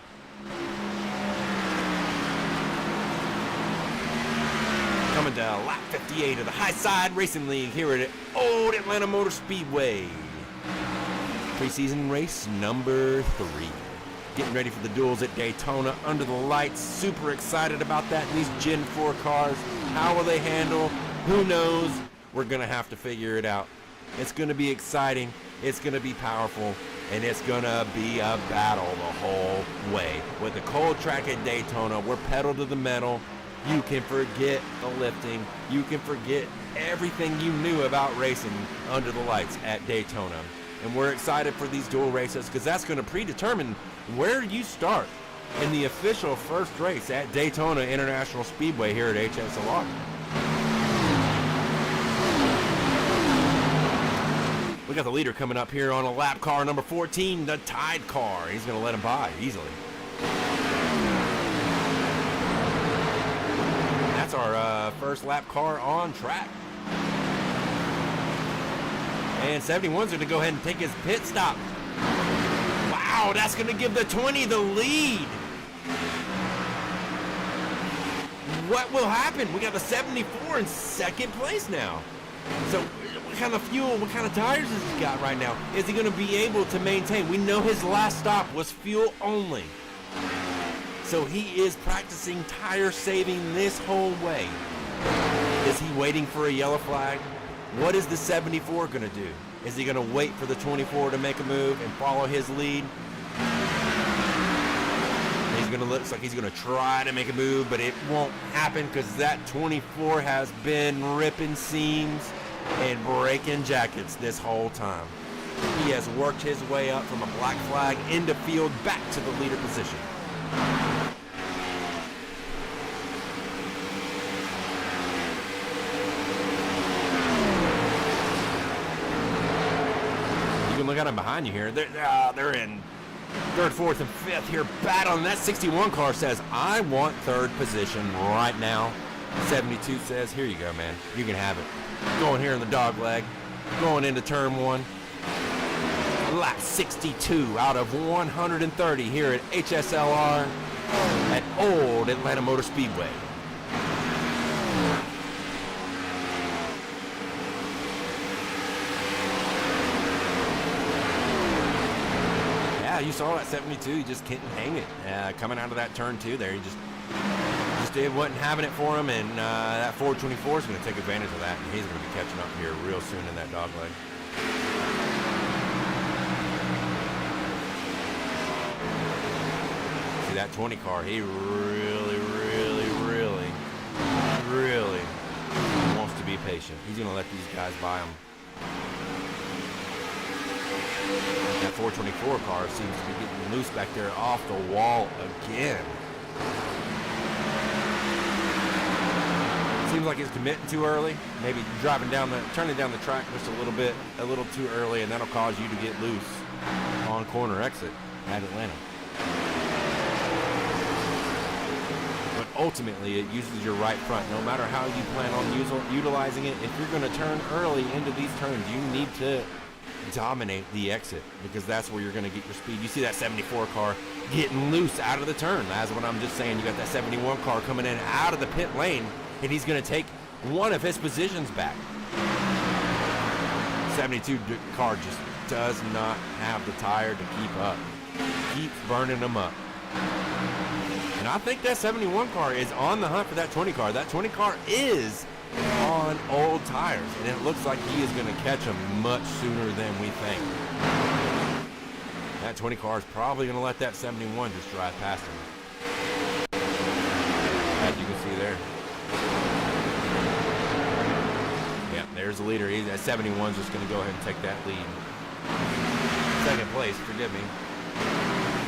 Coming to lap 58 of the High Side Racing League here at Old Atlanta Motor Speedway. Preseason race number 3. getting ready for the duels at Daytona under the lights. Super excited about that. And these Gen 4 cars, how will they handle? Who knows? We're going to have to figure it out. It's going to be exciting. It's going to be powerful. And it's going to be a battle the whole way. With the cold track at Daytona, we're pedal to the metal. You can forget the lifting. You can forget everything you knew about racing under the lights at Daytona. And we're excited for these dual races because that's going to predetermine where you start in the official first race at Daytona International Speedway here at HSLR. We got the leader coming up here on a lap car number 14, the Tide car. He's going to let him by easily. That's our first lap car on track. And 71's going to go ahead and take his pit stop. Wow, that's going to give the 20 the lead. What will happen? We got the 74 in second place now. So what kind of fuel, what kind of tires has he got right now? Is he going to be able to maintain? We know his last stop was fuel only. So he is practicing tire saving this whole way. Is he waiting for a yellow flag? What is the 74 going to do? Is he going to wait for the 24 to make a move and follow his lead? He's going to look like he's going to try to make a move, but it won't happen because that 24 has been ripping seams and breaking jackets this whole time. He has worked his way up from a black flag into field back to the leader position. You can look at them behind you here. They're in third, fourth, and fifth here battling. That 61 car says, I want third position right now. 72 says, here you go, man. You can have it. Going here in the dog leg. Going into turn one. Lap 62 out of 130 here at HSLR at Old Atlanta Motor Speedway. Yeah, you saw that 72. He just couldn't hang it. Coming out of that turn two there, he just wasn't having it for him, and that 424 is going to take advantage of that, and he's going to be catching up here real soon in that dog leg. See that 20 car, he really wants to be patient. He's going to let these guys by him. That 424 car seems to be getting loose back there off the wall again. Seems like he's committing too early. Maybe turning down the track just a little too early, and that'll cause you to get loose on corner exit at Atlanta. But ultimately, it uses your right front. No matter how you plan on utilizing it, if you're going to turn early into these turns, you need to dominate the exit because that's where you're going to get your speed. You see that 74 car getting loose out of the turn. That's what I'm just saying. You got that 71 car coming in out of the pit lane, and he's going to take one of his positions back. 72 car just does not have the tire to keep up. Keeps burning them up. And I think that 71 car is on the hunt for that 20 car. That 20 car is on old tires, and it looks like he is going to catch him much sooner than we think. That 20 car is probably going to let that 71 just drive past him. As you can see there. Yeah, there's the leader. That 71's just going to go ahead and take that lead. Second place, forgive me.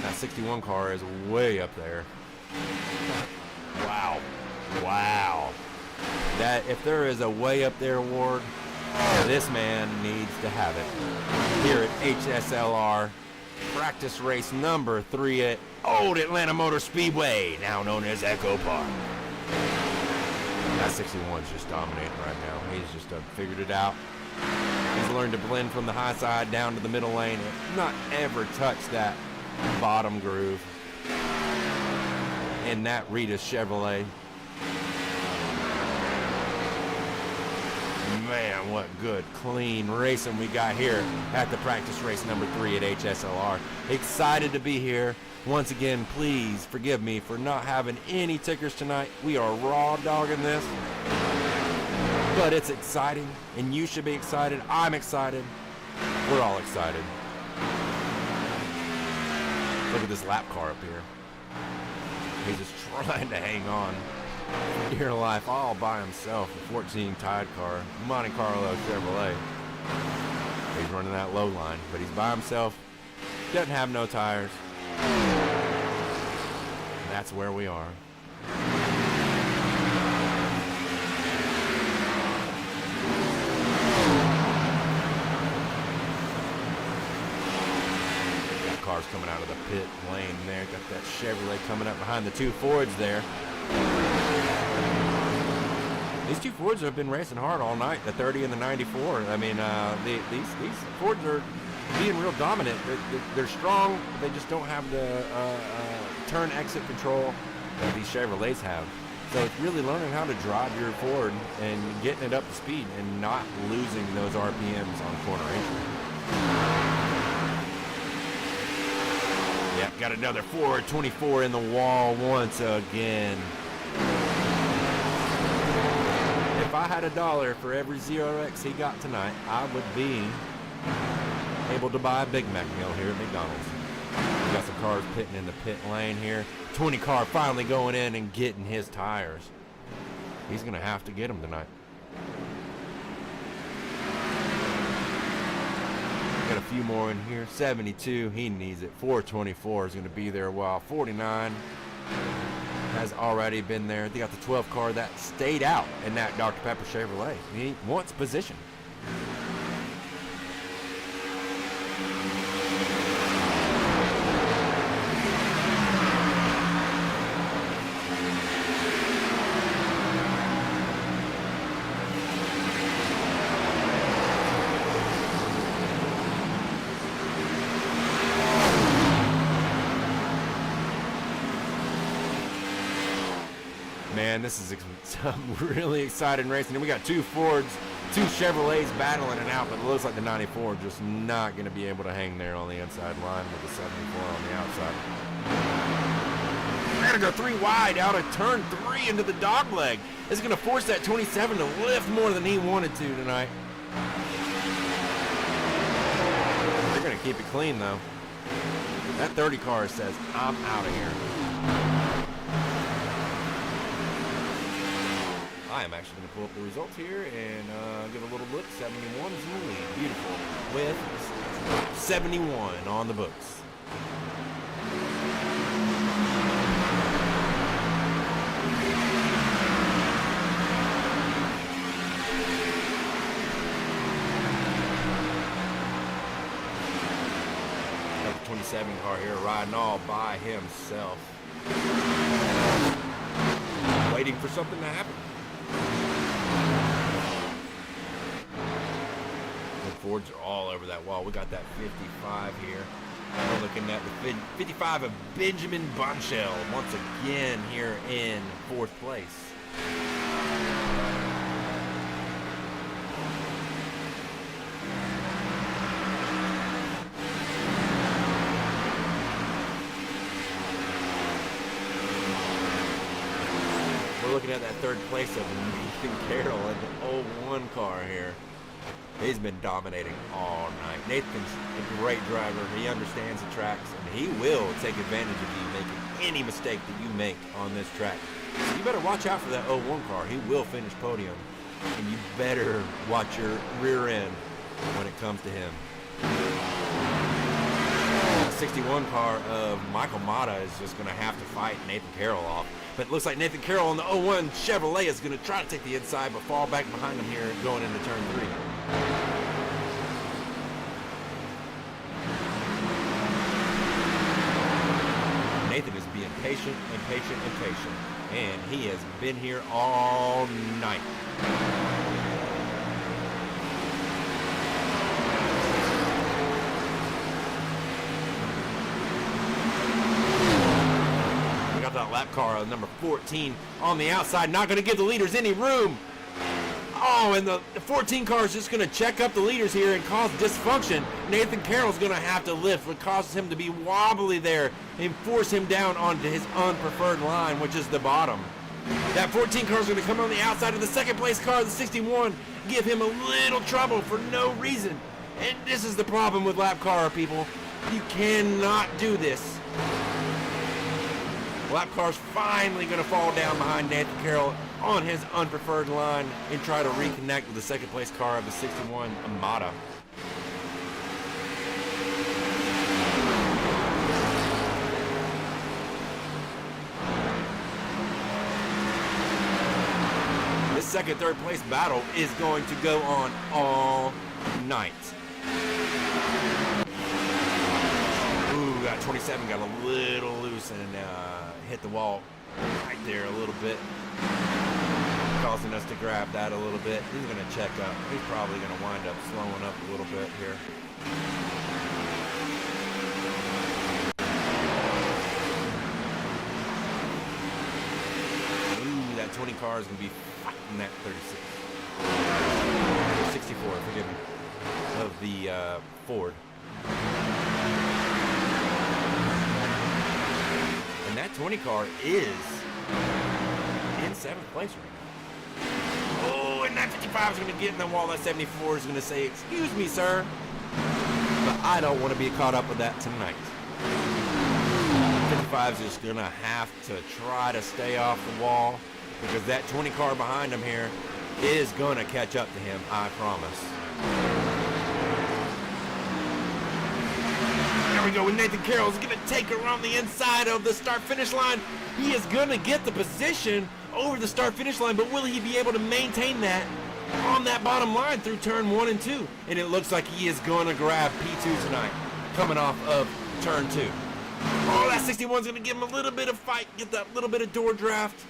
That 61 car is way up there. Wow. That if there is a way up there award, this man needs to have it. Here at HSLR, practice race number 3 at Old Atlanta Motor Speedway, now known as Echo Park. That 61's just dominating right now. He's just figured it out. He's learned to blend from the high side down to the middle lane and not ever touch that bottom groove in that Rita Chevrolet. man, what good, clean racing we got here at the practice race number 3 at HSLR. Excited to be here. Once again, please forgive me for not having any tickers tonight. We are raw dogging this. But it's exciting, and you should be excited. I'm excited. We're all excited. Look at this lap car up here. He's just trying to hang on. Dear life, all by himself. A 14 Tide car, Monte Carlo Chevrolet. He's running that low line, but he's by himself. Doesn't have no tires. And that's where we are. Got cars coming out of the pit lane there. Got that Chevrolet coming up behind the two Fords there. These two Fords have been racing hard all night, the 30 and the 94. I mean, these Fords are being real dominant. They're strong. They just don't have the turn exit control that these Chevrolets have. So it's really learning how to drive your Ford and getting it up to speed and not losing those RPMs on corner entry. Yep, got another Ford 24 in the wall once again. If I had $1 for every 0X he got tonight, I would be able to buy a Big Mac meal here at McDonald's. We got some cars pitting in the pit lane here. 20 car finally going in and getting his tires. He's going to have to get them tonight. Got a few more in here. 72, he needs it. 424 is going to be there a while. 49 has already been there. They got the 12 car that stayed out in that Dr. Pepper Chevrolet. He wants position. Man, this is some really exciting racing. And we got two Fords, two Chevrolets battling it out, but it looks like the 94 just not going to be able to hang there on the inside line with the 74 on the outside. They're going to go 3 wide out of turn 3 into the dog leg. This is going to force that 27 to lift more than he wanted to tonight. They're going to keep it clean, though. That 30 car says, I'm out of here. I am actually going to pull up the results here and give a little look. 71 is in the lead. Beautiful. With 71 on the books. Got the 27 car here riding all by himself. Waiting for something to happen. The Fords are all over that wall. We got that 55 here. We're looking at the 55 of Benjamin Bonchell once again here in 4th place. We're looking at that 3rd place of Nathan Carroll in the 01 car here. He's been dominating all night. Nathan's a great driver. He understands the tracks, and he will take advantage of you making any mistake that you make on this track. So you better watch out for that 01 car. He will finish podium, and you better watch your rear end when it comes to him. The 61 car of Michael Mata is just going to have to fight Nathan Carroll off. But it looks like Nathan Carroll on the 01 Chevrolet is going to try to take the inside, but fall back behind him here going into turn 3. Nathan is being patient and patient and patient, and he has been here all night. We got that lap car, number 14, on the outside, not going to give the leaders any room. Oh, and the 14 car is just going to check up the leaders here and cause dysfunction. Nathan Carroll's going to have to lift, which causes him to be wobbly there and force him down onto his unpreferred line, which is the bottom. That 14 car is going to come on the outside of the second place car, the 61, give him a little trouble for no reason. And this is the problem with lap car, people. You cannot do this. Lap car's finally going to fall down behind Nathan Carroll on his unpreferred line and try to reconnect with the second place car of the 61 Amada. This second, third place battle is going to go on all night. Ooh, got 27, got a little loose and hit the wall right there a little bit, causing us to grab that a little bit. He's going to check up. He's probably going to wind up slowing up a little bit here. Ooh, that 20 car is going to be fighting that 36. 64, forgive me, of the Ford. And that 20 car is in 7th place right now. Oh, and that 55 is going to get in the wall. That 74 is going to say, "Excuse me, sir, but I don't want to be caught up with that tonight." 55 is just going to have to try to stay off the wall because that 20 car behind him here is going to catch up to him, I promise. There we go, and Nathan Carroll is going to take her on the inside of the start-finish line. He is going to get the position over the start-finish line, but will he be able to maintain that on that bottom line through turn 1 and 2? And it looks like he is going to grab P2 tonight, coming off of turn 2. Oh, that 61 is going to give him a little bit of fight, get that little bit of door draft.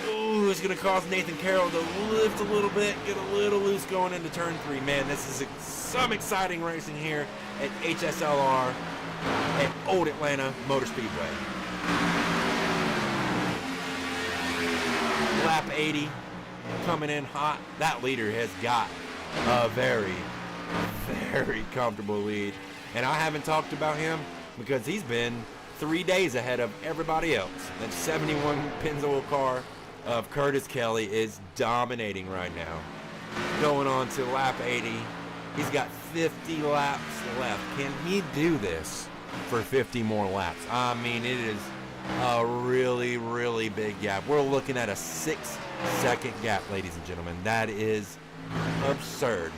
Ooh, it's going to cause Nathan Carroll to lift a little bit, get a little loose going into turn 3. Man, this is some exciting racing here at HSLR at Old Atlanta Motor Speedway. Lap 80 coming in hot. That leader has got a very, very comfortable lead. And I haven't talked about him because he's been 3 days ahead of everybody else. That 71 Pennzoil car of Curtis Kelly is dominating right now. Going on to lap 80. He's got 50 laps left. Can he do this for 50 more laps? I mean, it is a really, really big gap. We're looking at a 6-second gap, ladies and gentlemen. That is absurd.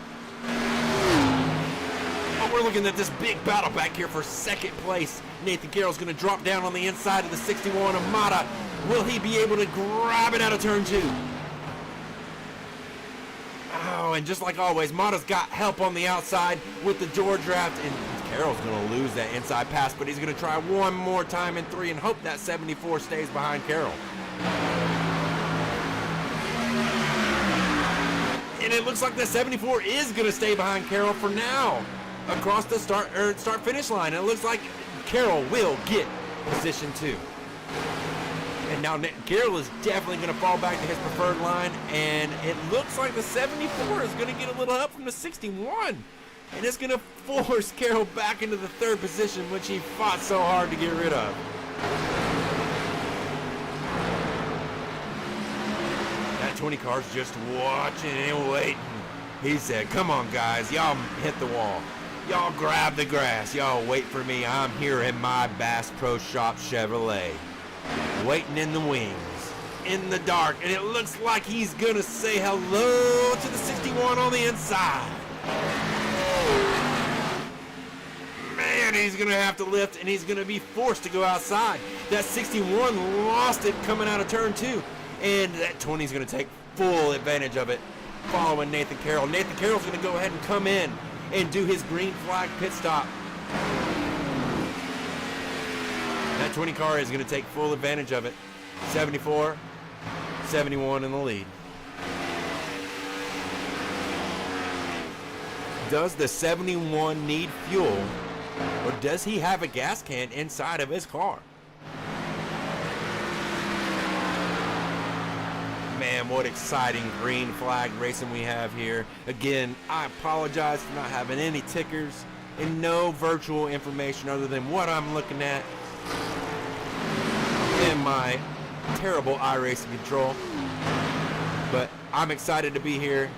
Oh, we're looking at this big battle back here for second place. Nathan Carroll's going to drop down on the inside of the 61 Amada. Will he be able to grab it out of turn 2? Oh, and just like always, Mata's got help on the outside with the door draft, and Carroll's going to lose that inside pass, but he's going to try one more time in 3 and hope that 74 stays behind Carroll. And it looks like that 74 is going to stay behind Carroll for now across the start-finish line. It looks like Carroll will get position 2. And now Carroll is definitely going to fall back to his preferred line, and it looks like the 74 is going to get a little help from the 61. And it's going to force Carroll back into the 3rd position, which he fought so hard to get rid of. That 20 car's just watching and waiting. He said, "Come on, guys. Y'all hit the wall. Y'all grab the grass. Y'all wait for me. I'm here in my Bass Pro Shop Chevrolet. Waiting in the wings, in the dark." And it looks like he's going to say hello to the 61 on the inside. Man, he's going to have to lift, and he's going to be forced to go outside. That 61 lost it coming out of turn 2. And that 20 is going to take full advantage of it, following Nathan Carroll. Nathan Carroll's going to go ahead and come in and do his green flag pit stop. That 20 car is going to take full advantage of it. 74, 71 in the lead. Does the 71 need fuel, or does he have a gas can inside of his car? Man, man, what exciting green flag racing we have here. Again, I apologize for not having any tickers and no virtual information other than what I'm looking at in my terrible iRacing control. But I'm excited to be here.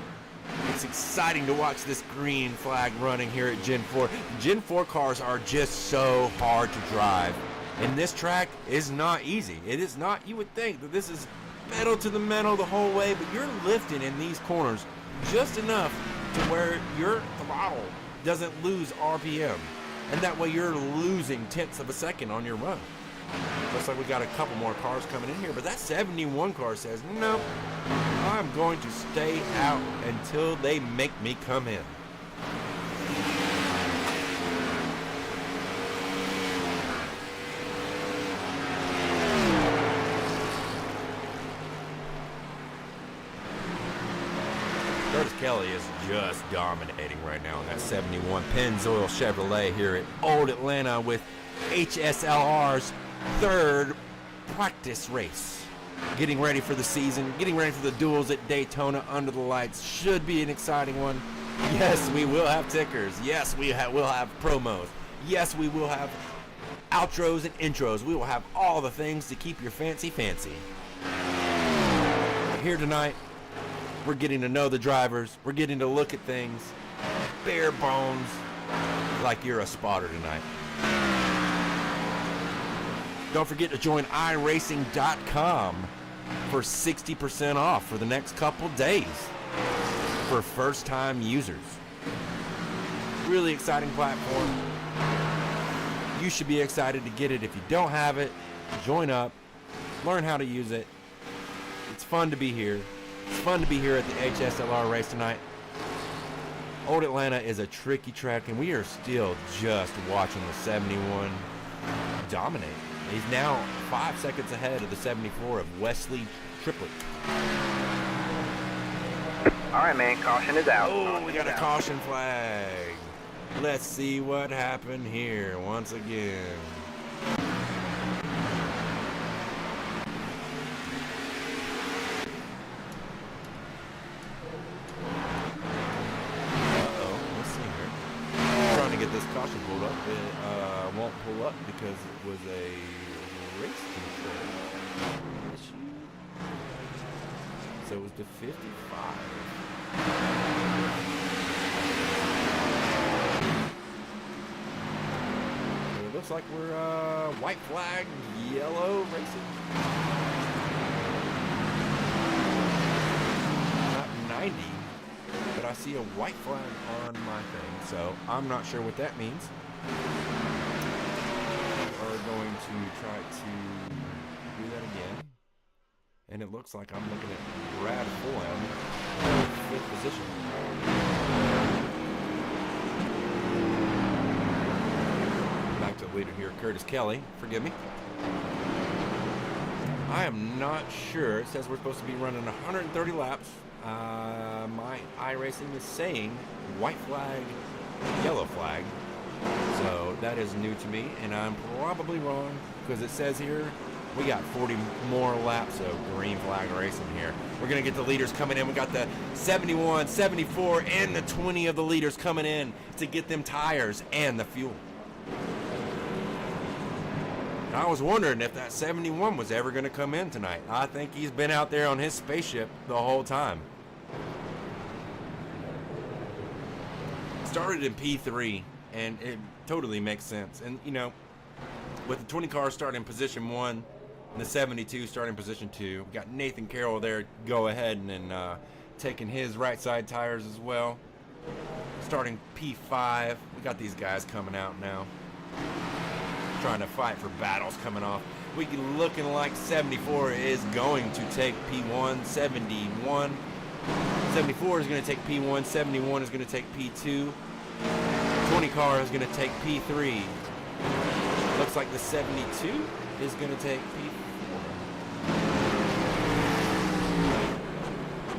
It's exciting to watch this green flag running here at Gen 4. Gen 4 cars are just so hard to drive. And this track is not easy. It is not. You would think that this is pedal to the metal the whole way, but you're lifting in these corners just enough to where your throttle doesn't lose RPM. And that way you're losing tenths of a second on your run. Looks like we got a couple more cars coming in here, but that 71 car says, no, I'm going to stay out until they make me come in. Curtis Kelly is just dominating right now in that 71 Pennzoil Chevrolet here at Old Atlanta with HSLR's third practice race. Getting ready for the season, getting ready for the duels at Daytona under the lights. Should be an exciting one. Yes, we will have tickers. Yes, we'll have promos. Yes, we will have outros and intros. We will have all the things to keep your fancy. Here tonight, we're getting to know the drivers. We're getting to look at things bare bones like you're a spotter tonight. Don't forget to join iRacing.com for 60% off for the next couple days for first-time users. Really exciting platform. You should be excited to get it. If you don't have it, join up, learn how to use it. It's fun to be here. It's fun to be here at the HSLR race tonight. Old Atlanta is a tricky track, and we are still just watching the 71 dominate. He's now 5 seconds ahead of the 74 of Wesley Triplett. All right, man. Caution is out. Oh, we got a caution flag. Let's see what happened here once again. This caution pulled up, it won't pull up because it was a race control issue. So it was the 55. So it looks like we're white flag, yellow racing. Not 90. But I see a white flag on my thing, so I'm not sure what that means. We're going to try to do that again. And it looks like I'm looking at Brad Fulham, 5th position. Back to the leader here, Curtis Kelly. Forgive me. I am not sure. It says we're supposed to be running 130 laps. My iRacing is saying white flag, yellow flag. So that is new to me, and I'm probably wrong because it says here we got 40 more laps of green flag racing here. We're going to get the leaders coming in. We got the 71, 74, and the 20 of the leaders coming in to get them tires and the fuel. And I was wondering if that 71 was ever going to come in tonight. I think he's been out there on his spaceship the whole time. Started in P3, and it totally makes sense. And, you know, with the 20 cars starting in position 1 and the 72 starting in position 2, we got Nathan Carroll there go ahead and taking his right side tires as well. Starting P5, we got these guys coming out now, trying to fight for battles coming off. We looking like 74 is going to take P1, 71. 74 is going to take P1, 71 is going to take P2. 20 car is going to take P3. Looks like the 72 is going to take P4.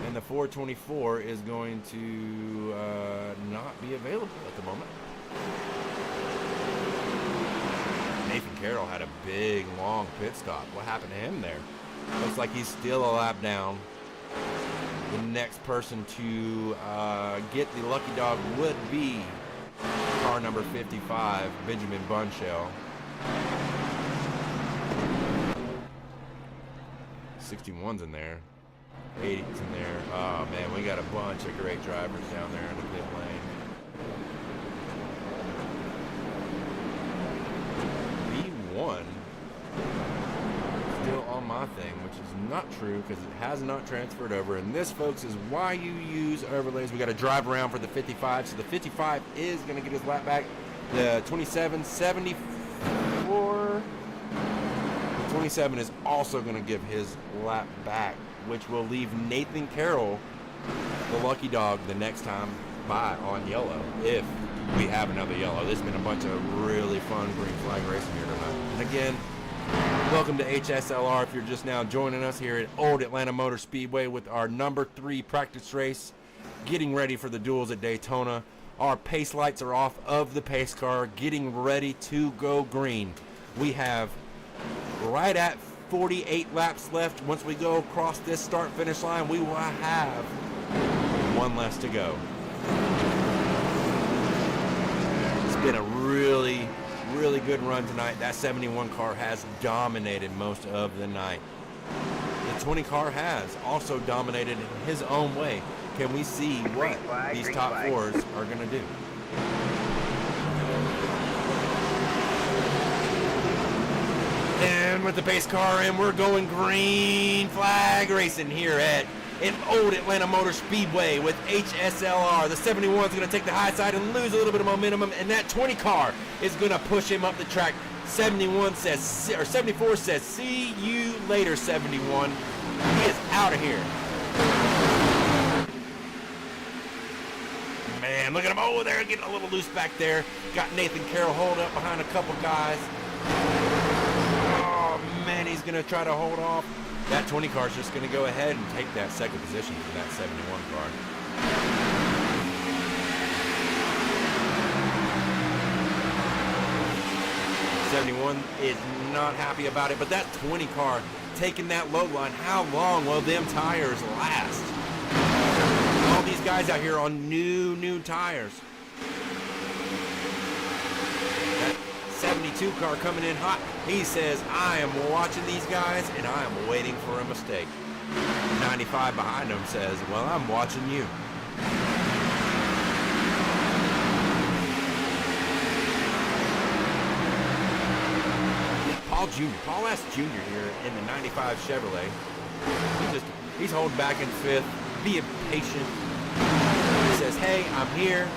And the 424 is going to not be available at the moment. Nathan Carroll had a big, long pit stop. What happened to him there? Looks like he's still a lap down. The next person to get the lucky dog would be car number 55, Benjamin Bunshell. 61's in there. 80's in there. Oh man, we got a bunch of great drivers down there in the pit lane. B1 still on my thing, which is not true because it has not transferred over. And this, folks, is why you use overlays. We got to drive around for the 55. So the 55 is going to get his lap back. The 27, 74. The 27 is also going to give his lap back, which will leave Nathan Carroll, the lucky dog, the next time by on yellow, if we have another yellow. This has been a bunch of really fun green flag racing here tonight. And again, welcome to HSLR. If you're just now joining us here at Old Atlanta Motor Speedway with our number 3 practice race, getting ready for the duels at Daytona. Our pace lights are off of the pace car, getting ready to go green. We have right at 48 laps left. Once we go across this start-finish line, we will have one less to go. It's been a really good run tonight. That 71 car has dominated most of the night. The 20 car has also dominated in his own way. Can we see what these top fours are going to do? And with the pace car, and we're going green flag racing here at Old Atlanta Motor Speedway with HSLR. The 71 is going to take the high side and lose a little bit of momentum, and that 20 car is going to push him up the track. 74 says, see you later, 71. He is out of here. Man, look at him. Oh, they're getting a little loose back there. Got Nathan Carroll holed up behind a couple guys. Oh, man, he's going to try to hold off. That 20 car is just going to go ahead and take that second position for that 71 car. '71 is not happy about it, but that 20 car taking that low line, how long will them tires last? All these guys out here on new tires. That 72 car coming in hot. He says, I am watching these guys and I am waiting for a mistake. 95 behind him says, well, I'm watching you. Paul S. Jr. here in the 95 Chevrolet. He's holding back in 5th, being patient. He says, hey, I'm here.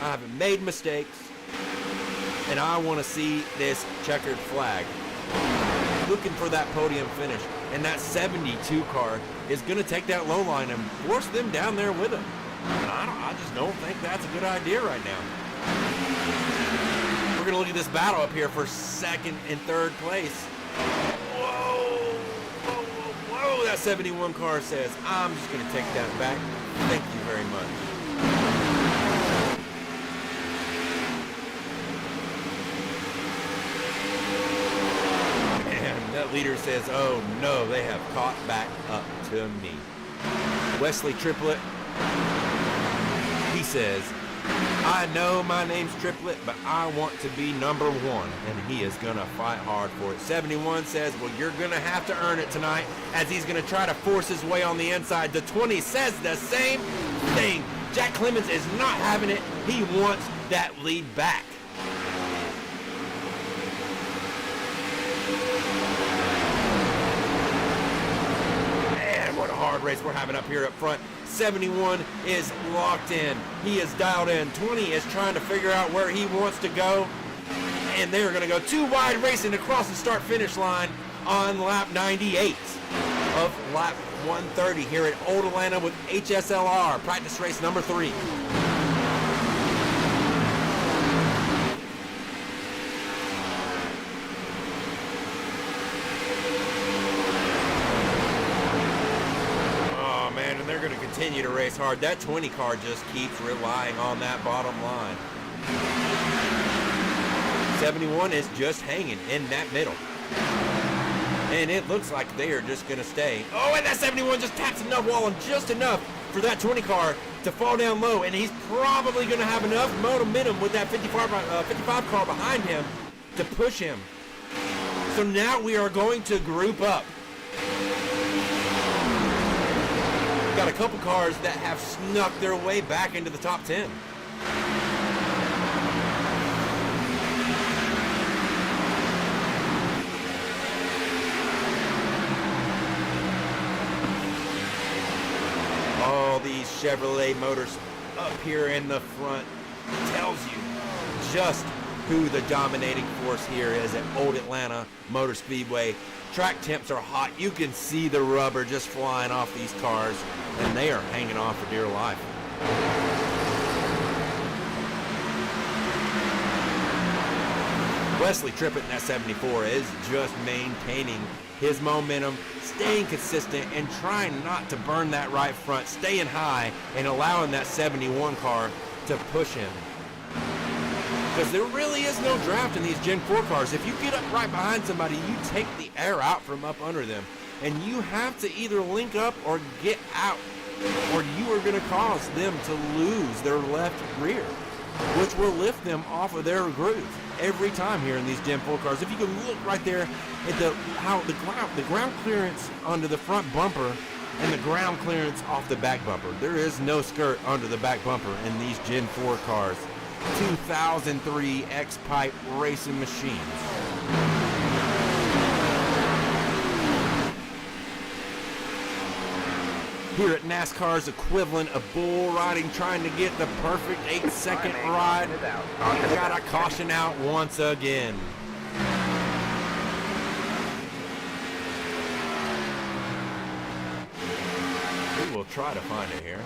I haven't made mistakes. And I want to see this checkered flag. Looking for that podium finish. And that 72 car is going to take that low line and force them down there with him. And I just don't think that's a good idea right now. We're going to look at this battle up here for 2nd and 3rd place. Whoa, that 71 car says, I'm just going to take that back. Thank you very much. That leader says, oh no, they have caught back up to me. Wesley Triplett, he says, I know my name's Triplett, but I want to be number 1, and he is going to fight hard for it. 71 says, well, you're going to have to earn it tonight, as he's going to try to force his way on the inside. The 20 says the same thing. Jack Clemens is not having it. He wants that lead back. Hard race we're having up here up front. 71 is locked in. He is dialed in. 20 is trying to figure out where he wants to go. And they're going to go 2 wide racing across the start-finish line on lap 98 of lap 130 here at Old Atlanta with HSLR, practice race number 3. Continue to race hard. That 20 car just keeps relying on that bottom line. 71 is just hanging in that middle. And it looks like they are just going to stay. Oh, and that 71 just taps enough wall, and just enough for that 20 car to fall down low. And he's probably going to have enough momentum with that 55 car behind him to push him. So now we are going to group up. Got a couple cars that have snuck their way back into the top 10. All these Chevrolet motors up here in the front tells you just who the dominating force here is at Old Atlanta Motor Speedway. Track temps are hot. You can see the rubber just flying off these cars, and they are hanging on for dear life. Wesley Trippett in that 74 is just maintaining his momentum, staying consistent, and trying not to burn that right front, staying high, and allowing that 71 car to push him. Because there really is no draft in these Gen 4 cars. If you get up right behind somebody, you take the air out from up under them. And you have to either link up or get out, or you are going to cause them to lose their left rear, which will lift them off of their groove every time here in these Gen 4 cars. If you can look right there at the ground clearance under the front bumper and the ground clearance off the back bumper. There is no skirt under the back bumper in these Gen 4 cars. 2003 X-Pipe racing machines. Here at NASCAR's equivalent of bull riding, trying to get the perfect 8-second ride. Got a caution out once again. We will try to find it here.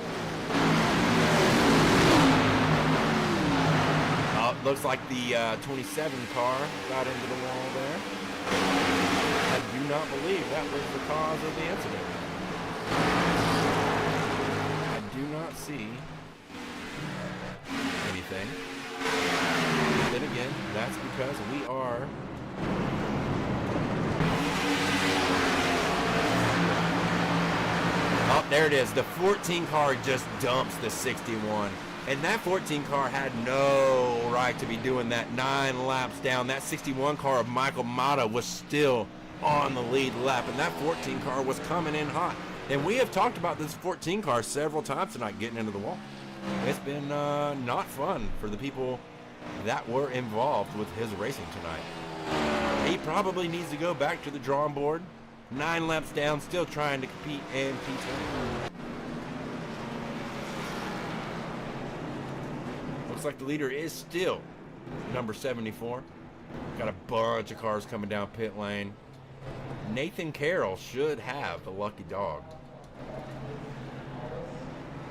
Looks like the 27 car got into the wall there. I do not believe that was the cause of the incident. I do not see anything. Then again, that's because we are oh, there it is. The 14 car just dumps the 61. And that 14 car had no right to be doing that 9 laps down. That 61 car of Michael Mata was still on the lead lap, and that 14 car was coming in hot. And we have talked about this 14 car several times tonight getting into the wall. It's been not fun for the people that were involved with his racing tonight. He probably needs to go back to the drawing board. 9 laps down, still trying to compete in P20. Looks like the leader is still number 74. Got a bunch of cars coming down pit lane. Nathan Carroll should have the lucky dog.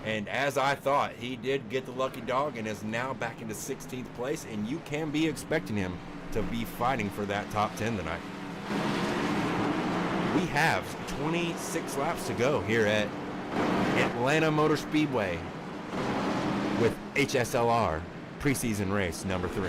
And as I thought, he did get the lucky dog and is now back into 16th place, and you can be expecting him to be fighting for that top 10 tonight. We have 26 laps to go here at Atlanta Motor Speedway with HSLR preseason race number 3.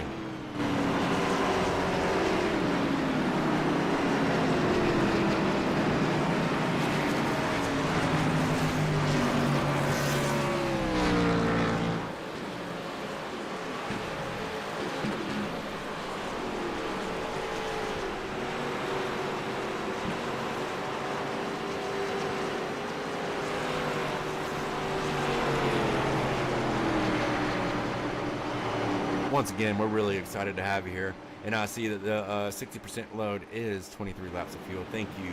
Once again, we're really excited to have you here, and I see that the 60% load is 23 laps of fuel. Thank you,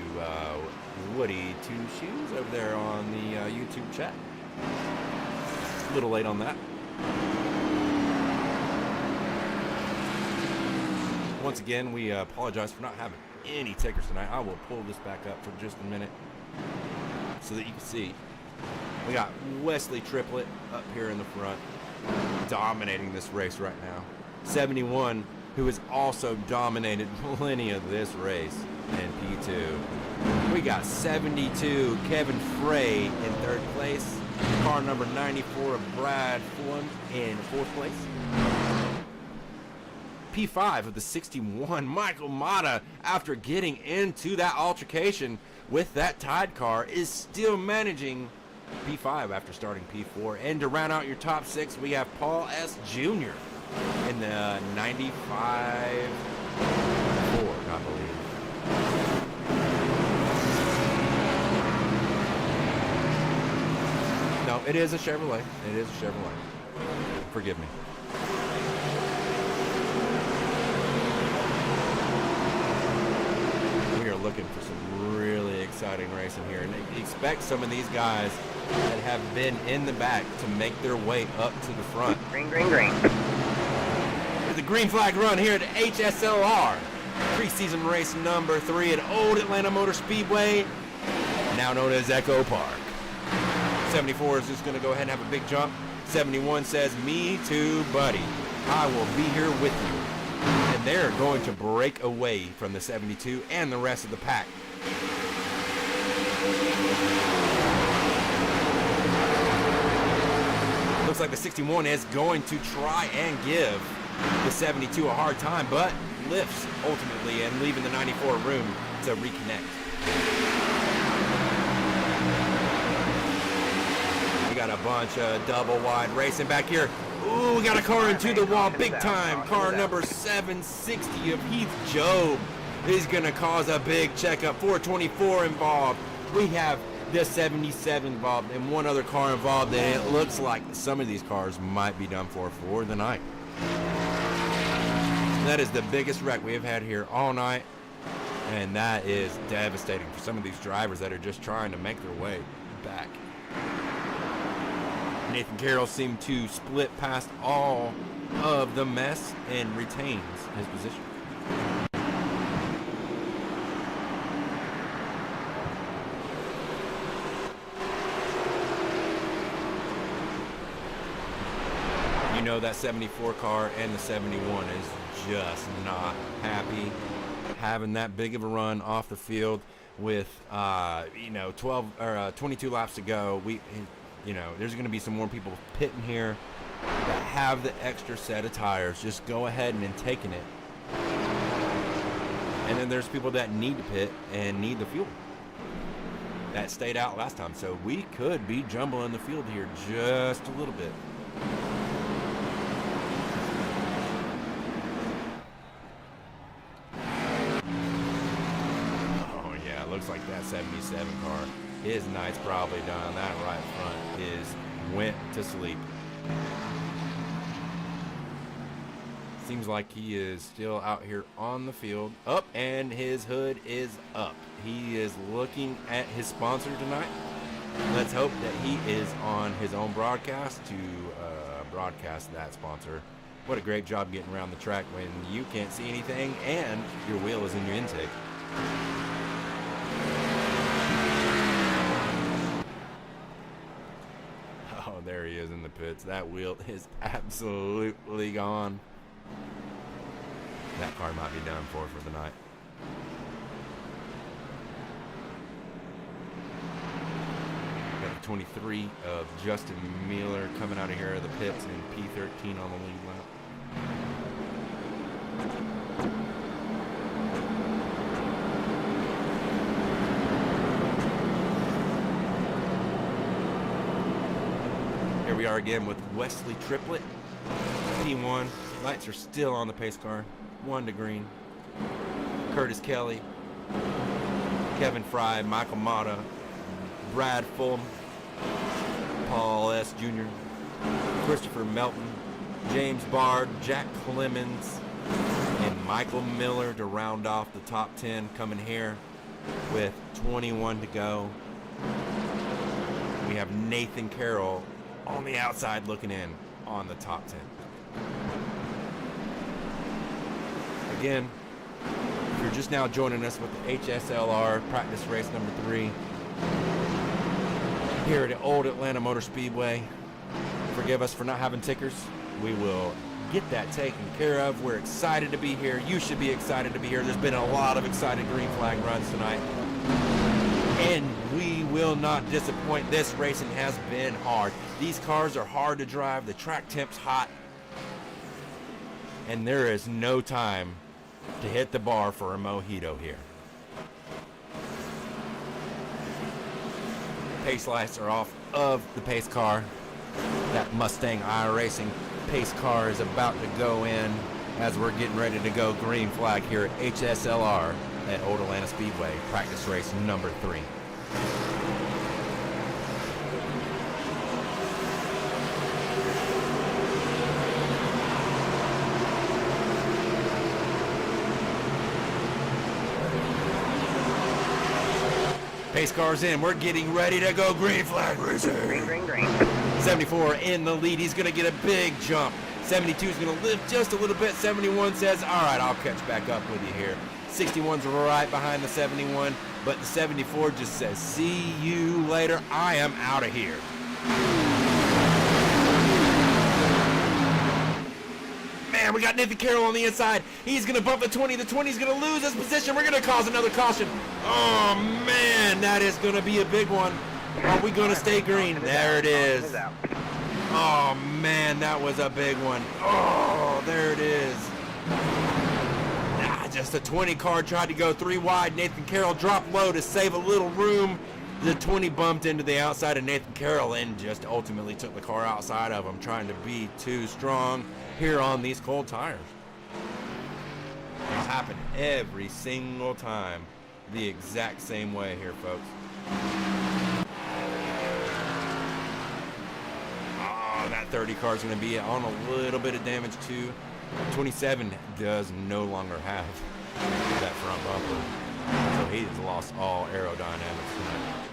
Woody Two Shoes over there on the YouTube chat. A little late on that. Once again, we apologize for not having any tickers tonight. I will pull this back up for just a minute so that you can see. We got Wesley Triplett up here in the front, dominating this race right now. 71, who has also dominated plenty of this race in P2. We got 72, Kevin Frey in 3rd place. Car number 94 of Brad Fulham in 4th place. P5 of the 61, Michael Mata, after getting into that altercation with that tied car, is still managing P5 after starting P4. And to round out your top 6, we have Paul S. Jr. in the 95 Ford, I believe. No, it is a Chevrolet. It is a Chevrolet. Forgive me. We are looking for some really exciting racing here, and expect some of these guys that have been in the back to make their way up to the front. Green, green, green. The green flag run here at HSLR. Preseason race number 3 at Old Atlanta Motor Speedway, now known as Echo Park. 74 is just going to go ahead and have a big jump. 71 says, me too, buddy. I will be here with you. And they're going to break away from the 72 and the rest of the pack. Looks like the 61 is going to try and give the 72 a hard time, but lifts ultimately and leaving the 94 room to reconnect. We got a bunch of double wide racing back here. Ooh, we got a car into the wall big time. Car number 760 of Heath Job is going to cause a big checkup. 424 involved. We have the 77 involved and one other car involved, and it looks like some of these cars might be done for the night. That is the biggest wreck we have had here all night, and that is devastating for some of these drivers that are just trying to make their way back. Nathan Carroll seemed to split past all of the mess and retains his position. You know that 74 car and the 71 is just not happy having that big of a run off the field with 12 or 22 laps to go. There's going to be some more people pitting here that have the extra set of tires, just go ahead and taking it. And then there's people that need to pit and need the fuel that stayed out last time, so we could be jumbling the field here just a little bit. Looks like that 77 car, his night's probably done. That right front went to sleep. Seems like he is still out here on the field. Up, and his hood is up. He is looking at his sponsor tonight. Let's hope that he is on his own broadcast to broadcast that sponsor. What a great job getting around the track when you can't see anything and your wheel is in your intake. Oh, there he is in the pits. That wheel is absolutely gone. That car might be done for the night. Got the 23 of Justin Mueller coming out of here of the pits in P13 on the lead lap. Here we are again with Wesley Triplett, P1. Lights are still on the pace car, 1 to green. Curtis Kelly, Kevin Fry, Michael Mata, Brad Fulham, Paul S. Jr., Christopher Melton, James Bard, Jack Clemens, and Michael Miller to round off the top 10 coming here with 21 to go. We have Nathan Carroll on the outside looking in on the top 10. Again, if you're just now joining us with the HSLR practice race number 3 here at Old Atlanta Motor Speedway, forgive us for not having tickers. We will get that taken care of. We're excited to be here. You should be excited to be here. There's been a lot of exciting green flag runs tonight, and we will not disappoint. This racing has been hard. These cars are hard to drive. The track temp's hot. and there is no time to hit the bar for a mojito here. Pace lights are off of the pace car. That Mustang iRacing pace car is about to go in as we're getting ready to go green flag here at HSLR at Old Atlanta Speedway, practice race number 3. Pace car's in. We're getting ready to go green flag racing. Green, green, green. 74 in the lead. He's going to get a big jump. 72 is going to lift just a little bit. 71 says, all right, I'll catch back up with you here. 61's right behind the 71, but the 74 just says, see you later. I am out of here. Man, we got Nathan Carroll on the inside. He's going to bump the 20. The 20 is going to lose his position. We're going to cause another caution. Oh, man, that is going to be a big one. Are we going to stay green? There it is. Oh, man, that was a big one. Oh, there it is. Just a 20 car tried to go 3 wide. Nathan Carroll dropped low to save a little room. The 20 bumped into the outside of Nathan Carroll and just ultimately took the car outside of him, trying to be too strong here on these cold tires. It's happened every single time the exact same way here, folks. Oh, that 30 car is going to be on a little bit of damage too. 27 does no longer have that front bumper, so he has lost all aerodynamics tonight.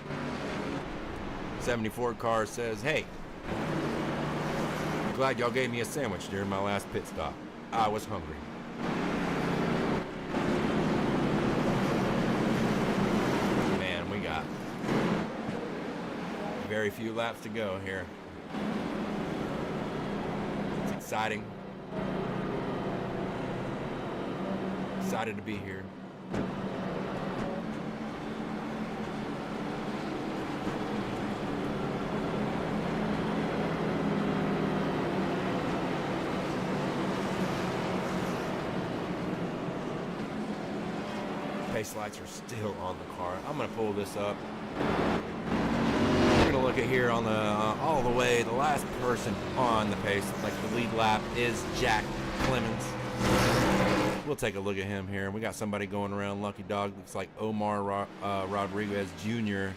74 car says, hey, I'm glad y'all gave me a sandwich during my last pit stop. I was hungry. Man, we got very few laps to go here. It's exciting. Excited to be here. Pace lights are still on the car. I'm going to pull this up. We're going to look at here on the all the way. The last person on the pace, like the lead lap, is Jack Clemens. We'll take a look at him here. We got somebody going around. Lucky Dog looks like Omar Rodriguez Jr.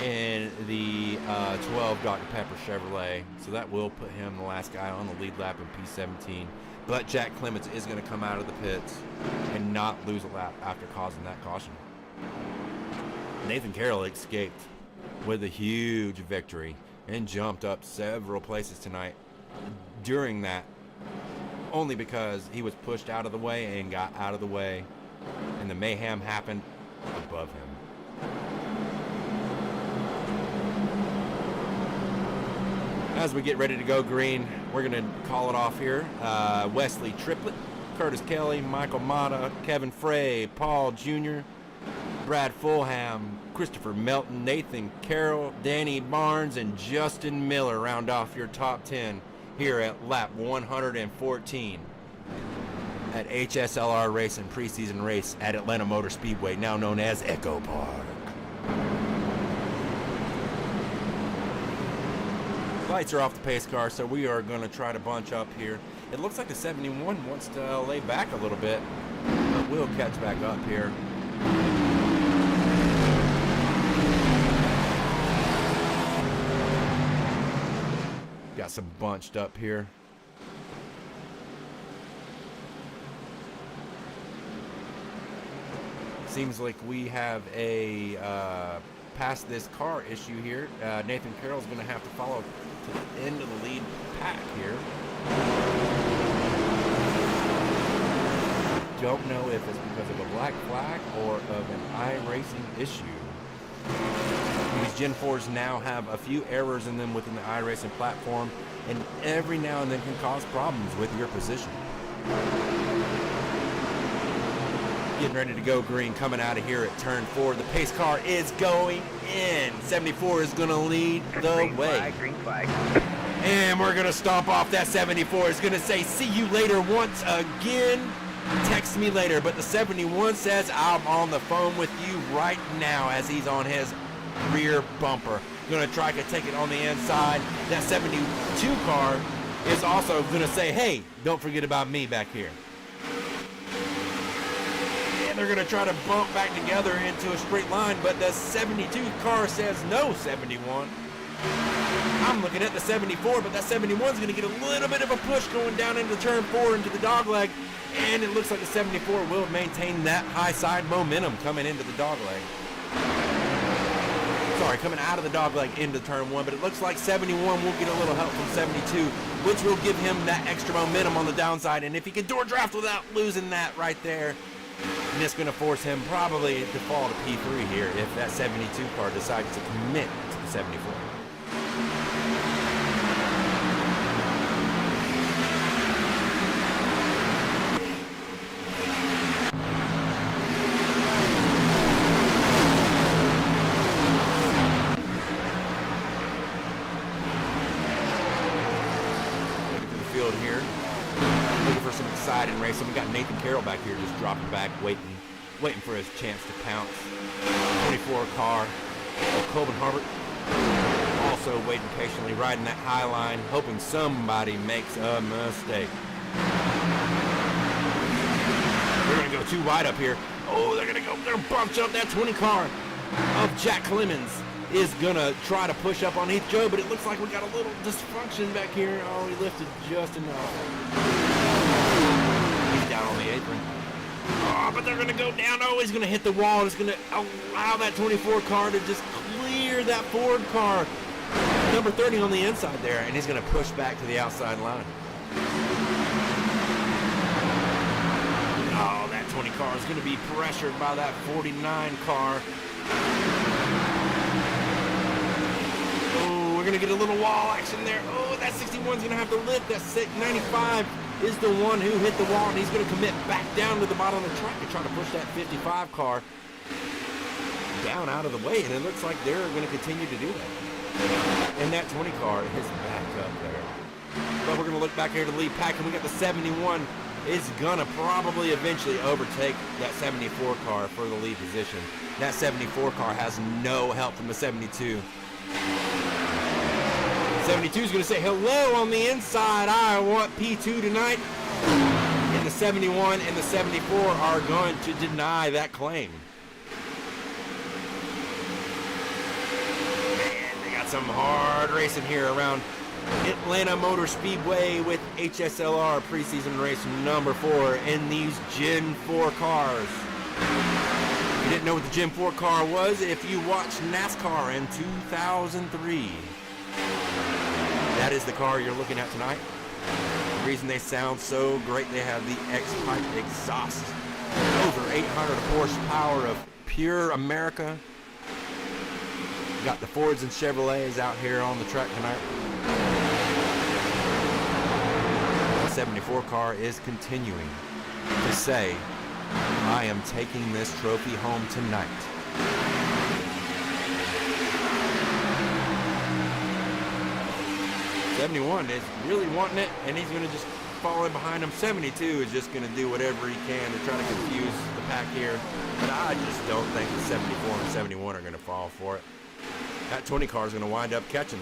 in the 12 Dr. Pepper Chevrolet. So that will put him the last guy on the lead lap in P17. But Jack Clemens is going to come out of the pits and not lose a lap after causing that caution. Nathan Carroll escaped with a huge victory and jumped up several places tonight during that, only because he was pushed out of the way and got out of the way, and the mayhem happened above him. As we get ready to go green, we're going to call it off here. Wesley Triplett, Curtis Kelly, Michael Mata, Kevin Frey, Paul Jr., Brad Fulham, Christopher Melton, Nathan Carroll, Danny Barnes, and Justin Miller round off your top 10 here at lap 114 at HSLR Racing preseason race at Atlanta Motor Speedway, now known as Echo Park. Lights are off the pace car, so we are going to try to bunch up here. It looks like the 71 wants to lay back a little bit, but we'll catch back up here. Got some bunched up here. Seems like we have a past this car issue here. Nathan Carroll's going to have to follow to the end of the lead pack here. Don't know if it's because of a black flag or of an iRacing issue. These Gen 4s now have a few errors in them within the iRacing platform, and every now and then can cause problems with your position. Getting ready to go green, coming out of here at turn 4. The pace car is going in. 74 is going to lead the Green way. flag, green flag. And we're going to stomp off that 74. It's going to say, see you later once again. Text me later. But the 71 says, I'm on the phone with you right now, as he's on his rear bumper. Going to try to take it on the inside. That 72 car is also going to say, hey, don't forget about me back here. And they're going to try to bump back together into a straight line, but the 72 car says no, 71. I'm looking at the 74, but that 71 is going to get a little bit of a push going down into turn 4 into the dogleg, and it looks like the 74 will maintain that high side momentum coming into the dogleg. Sorry, coming out of the dogleg into turn 1, but it looks like 71 will get a little help from 72, which will give him that extra momentum on the downside, and if he can door draft without losing that right there, and it's going to force him probably to fall to P3 here if that 72 car decides to commit to the 74. Field here, looking for some exciting racing. We got Nathan Carroll back here just dropping back, waiting for his chance to pounce. 24 car, Colvin Harbert also waiting patiently, riding that high line, hoping somebody makes a mistake. They're gonna go too wide up here. Oh, they're gonna bunch up that 20 car of Jack Clemens. Is gonna try to push up on Heath Joe, but it looks like we got a little dysfunction back here. Oh, he lifted just enough. He's down on the apron. Oh, but they're gonna go down. Oh, he's gonna hit the wall. It's gonna allow that 24 car to just clear that Ford car. Number 30 on the inside there, and he's gonna push back to the outside line. Oh, that 20 car is gonna be pressured by that 49 car. We're going to get a little wall action there. Oh, that 61 is going to have to lift. That 95 is the one who hit the wall, and he's going to commit back down to the bottom of the track and try to push that 55 car down out of the way, and it looks like they're going to continue to do that. And that 20 car is back up there. But we're going to look back here to the lead pack, and we got the 71 is going to probably eventually overtake that 74 car for the lead position. That 74 car has no help from the 72. 72 is going to say hello on the inside. I want P2 tonight. And the 71 and the 74 are going to deny that claim. And they got some hard racing here around Atlanta Motor Speedway with HSLR preseason race number 4 in these Gen 4 cars. If you didn't know what the Gen 4 car was, if you watched NASCAR in 2003, that is the car you're looking at tonight. The reason they sound so great, they have the X-Pipe exhaust. Over 800 horsepower of pure America. Got the Fords and Chevrolets out here on the track tonight. The 74 car is continuing to say, I am taking this trophy home tonight. 71 is really wanting it, and he's going to just fall in behind him. 72 is just going to do whatever he can to try to confuse the pack here. But I just don't think the 74 and 71 are going to fall for it. That 20 car is going to wind up catching.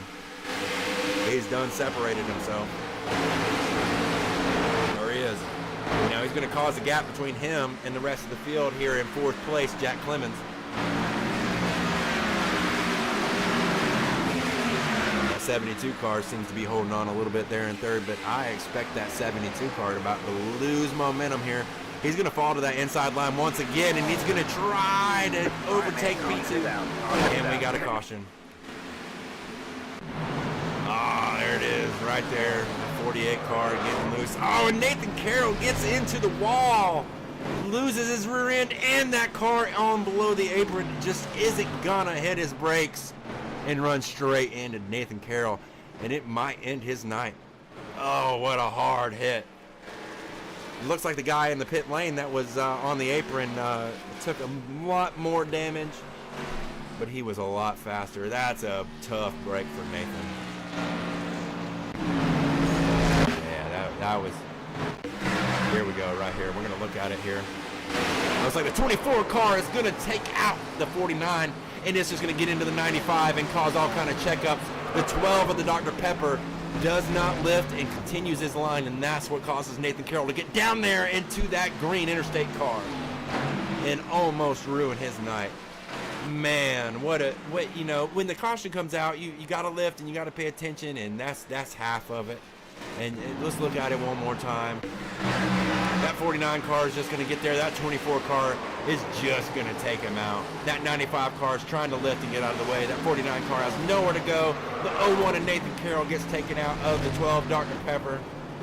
He's done separated himself. There he is. Now he's going to cause a gap between him and the rest of the field here in 4th place, Jack Clemens. That 72 car seems to be holding on a little bit there in 3rd, but I expect that 72 car about to lose momentum here. He's going to fall to that inside line once again, and he's going to try to overtake P2. And we got a caution. Ah, there it is, right there. The 48 car getting loose. Oh, and Nathan Carroll gets into the wall. Loses his rear end, and that car on below the apron just isn't going to hit his brakes and run straight into Nathan Carroll. And it might end his night. Oh, what a hard hit. It looks like the guy in the pit lane that was on the apron took a lot more damage, but he was a lot faster. That's a tough break for Nathan. Here we go, right here. We're going to look at it here. Looks like the 24 car is going to take out the 49, and it's just going to get into the 95 and cause all kind of checkups. The 12 of the Dr. Pepper does not lift and continues his line, and that's what causes Nathan Carroll to get down there into that green interstate car and almost ruin his night. Man, what you know, when the caution comes out, you got to lift and you got to pay attention, and that's half of it. And let's look at it one more time. That 49 car is just going to get there. That 24 car is just going to take him out. That 95 car is trying to lift and get out of the way. That 49 car has nowhere to go. The 01 and Nathan Carroll gets taken out of the 12 Dr. Pepper,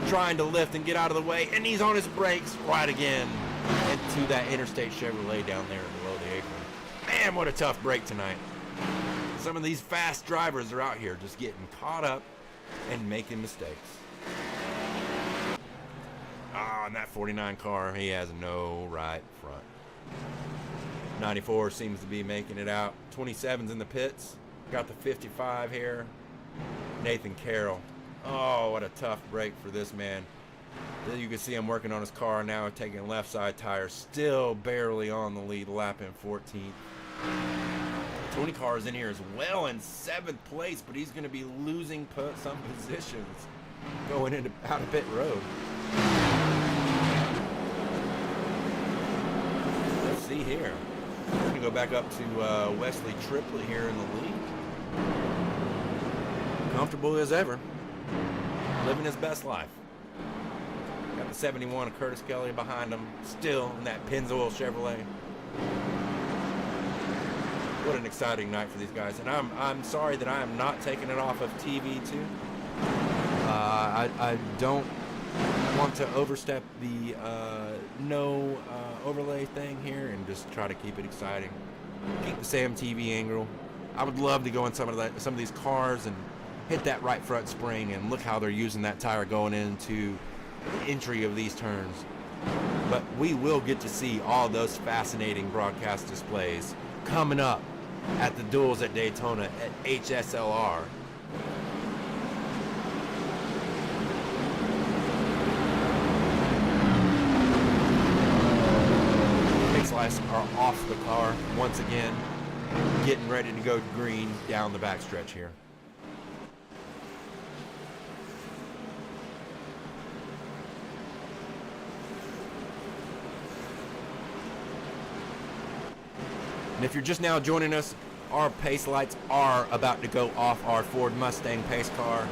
trying to lift and get out of the way, and he's on his brakes right again into that interstate Chevrolet down there below the apron. Man, what a tough break tonight. Some of these fast drivers are out here just getting caught up and making mistakes. And that 49 car, he has no right front. 94 seems to be making it out. 27's in the pits. Got the 55 here. Nathan Carroll. Oh, what a tough break for this man. You can see him working on his car now, taking left side tires. Still barely on the lead, lapping 14th. 20 cars in here as well in 7th place, but he's going to be losing some positions going into out of pit road. Let's see here. We're going to go back up to Wesley Triplett here in the lead. Comfortable as ever. Living his best life. Got the 71 of Curtis Kelly behind him, still in that Pennzoil Chevrolet. What an exciting night for these guys, and I'm sorry that I am not taking it off of TV too. I don't want to overstep the no overlay thing here and just try to keep it exciting. Keep the Sam TV angle. I would love to go in some of these cars and hit that right front spring and look how they're using that tire going into the entry of these turns. But we will get to see all those fascinating broadcast displays coming up at the duels at Daytona at HSLR. Mix lights are off the car once again, getting ready to go green down the backstretch here. And if you're just now joining us, our pace lights are about to go off our Ford Mustang pace car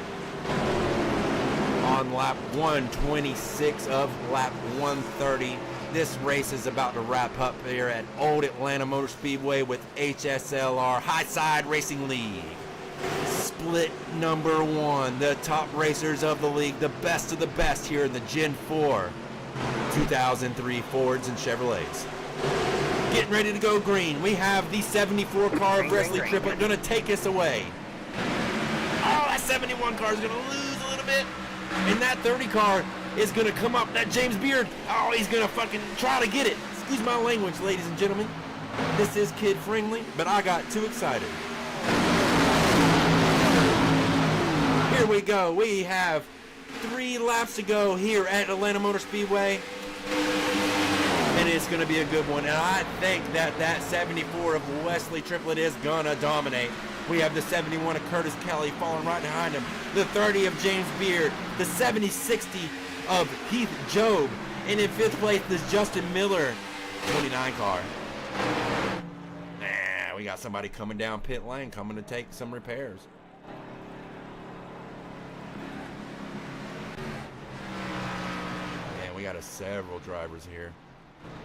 on lap 126 of lap 130. This race is about to wrap up here at Old Atlanta Motor Speedway with HSLR High Side Racing League. Split number 1, the top racers of the league, the best of the best here in the Gen 4 2003 Fords and Chevrolets. Getting ready to go green. We have the 74 car of Wesley Triplett going to take us away. Oh, that 71 car is going to lose a little bit. And that 30 car is going to come up. That James Beard, oh, he's going to fucking try to get it. Excuse my language, ladies and gentlemen. This is kid-friendly, but I got too excited. Here we go. We have 3 laps to go here at Atlanta Motor Speedway. And it's going to be a good one. And I think that 74 of Wesley Triplett is going to dominate. We have the 71 of Curtis Kelly falling right behind him. The 30 of James Beard. The 70-60 of Heath Job. And in 5th place is Justin Miller. 29 car. We got somebody coming down pit lane, coming to take some repairs. Man, we got several drivers here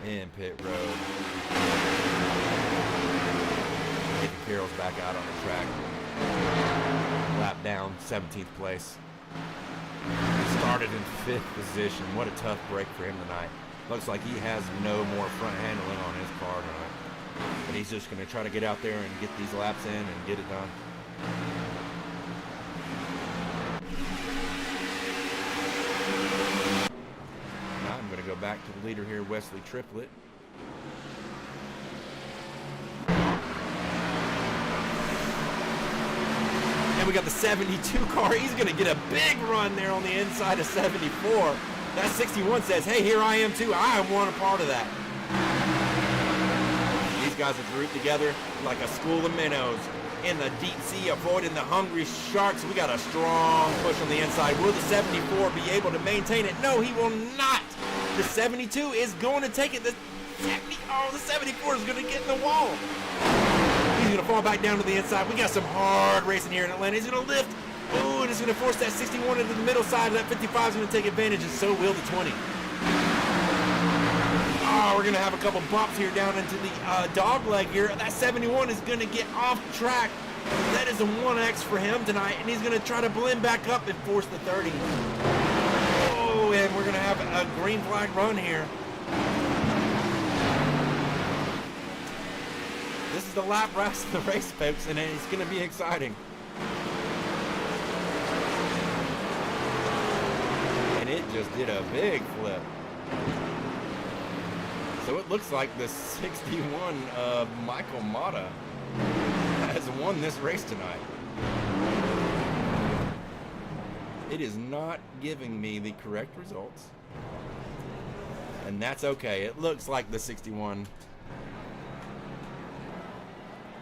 in pit road. Nathan Carroll's back out on the track. Lap down, 17th place. Started in 5th position. What a tough break for him tonight. Looks like he has no more front handling on his car tonight. But he's just going to try to get out there and get these laps in and get it done. I'm going to go back to the leader here, Wesley Triplett. And we got the 72 car. He's going to get a big run there on the inside of 74. That 61 says, hey, here I am too. I want a part of that. These guys are grouped together like a school of minnows in the deep sea, avoiding the hungry sharks. We got a strong push on the inside. Will the 74 be able to maintain it? No, he will not. The 72 is going to take it. The 74 is going to get in the wall. He's going to fall back down to the inside. We got some hard racing here in Atlanta. He's going to lift. Oh, and it's going to force that 61 into the middle side. That 55 is going to take advantage, and so will the 20. Oh, we're going to have a couple bumps here down into the dog leg here. That 71 is going to get off track. That is a 1X for him tonight, and he's going to try to blend back up and force the 30. Oh, and we're going to have a green flag run here. This is the lap rest of the race, folks, and it's going to be exciting. And it just did a big flip. So it looks like the 61 Michael Mata has won this race tonight. It is not giving me the correct results. And that's okay. It looks like the 61.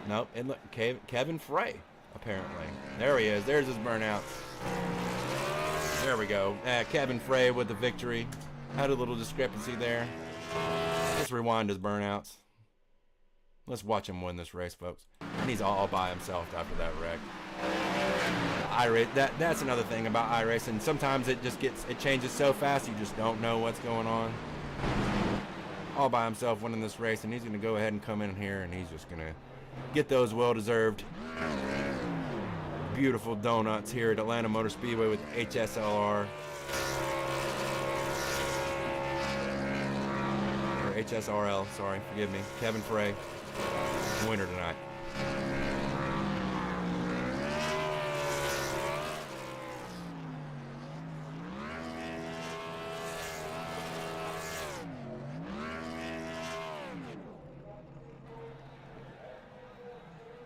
Nope, it look Kevin Frey, apparently. There he is. There's his burnouts. There we go. Kevin Frey with the victory. Had a little discrepancy there. Let's rewind his burnouts. Let's watch him win this race, folks. And he's all by himself after that wreck. That's another thing about iRacing. Sometimes it changes so fast you just don't know what's going on. All by himself winning this race, and he's going to go ahead and come in here, and he's just going to get those well-deserved beautiful donuts here at Atlanta Motor Speedway with HSLR. Or HSRL, sorry, forgive me. Kevin Frey, winner tonight.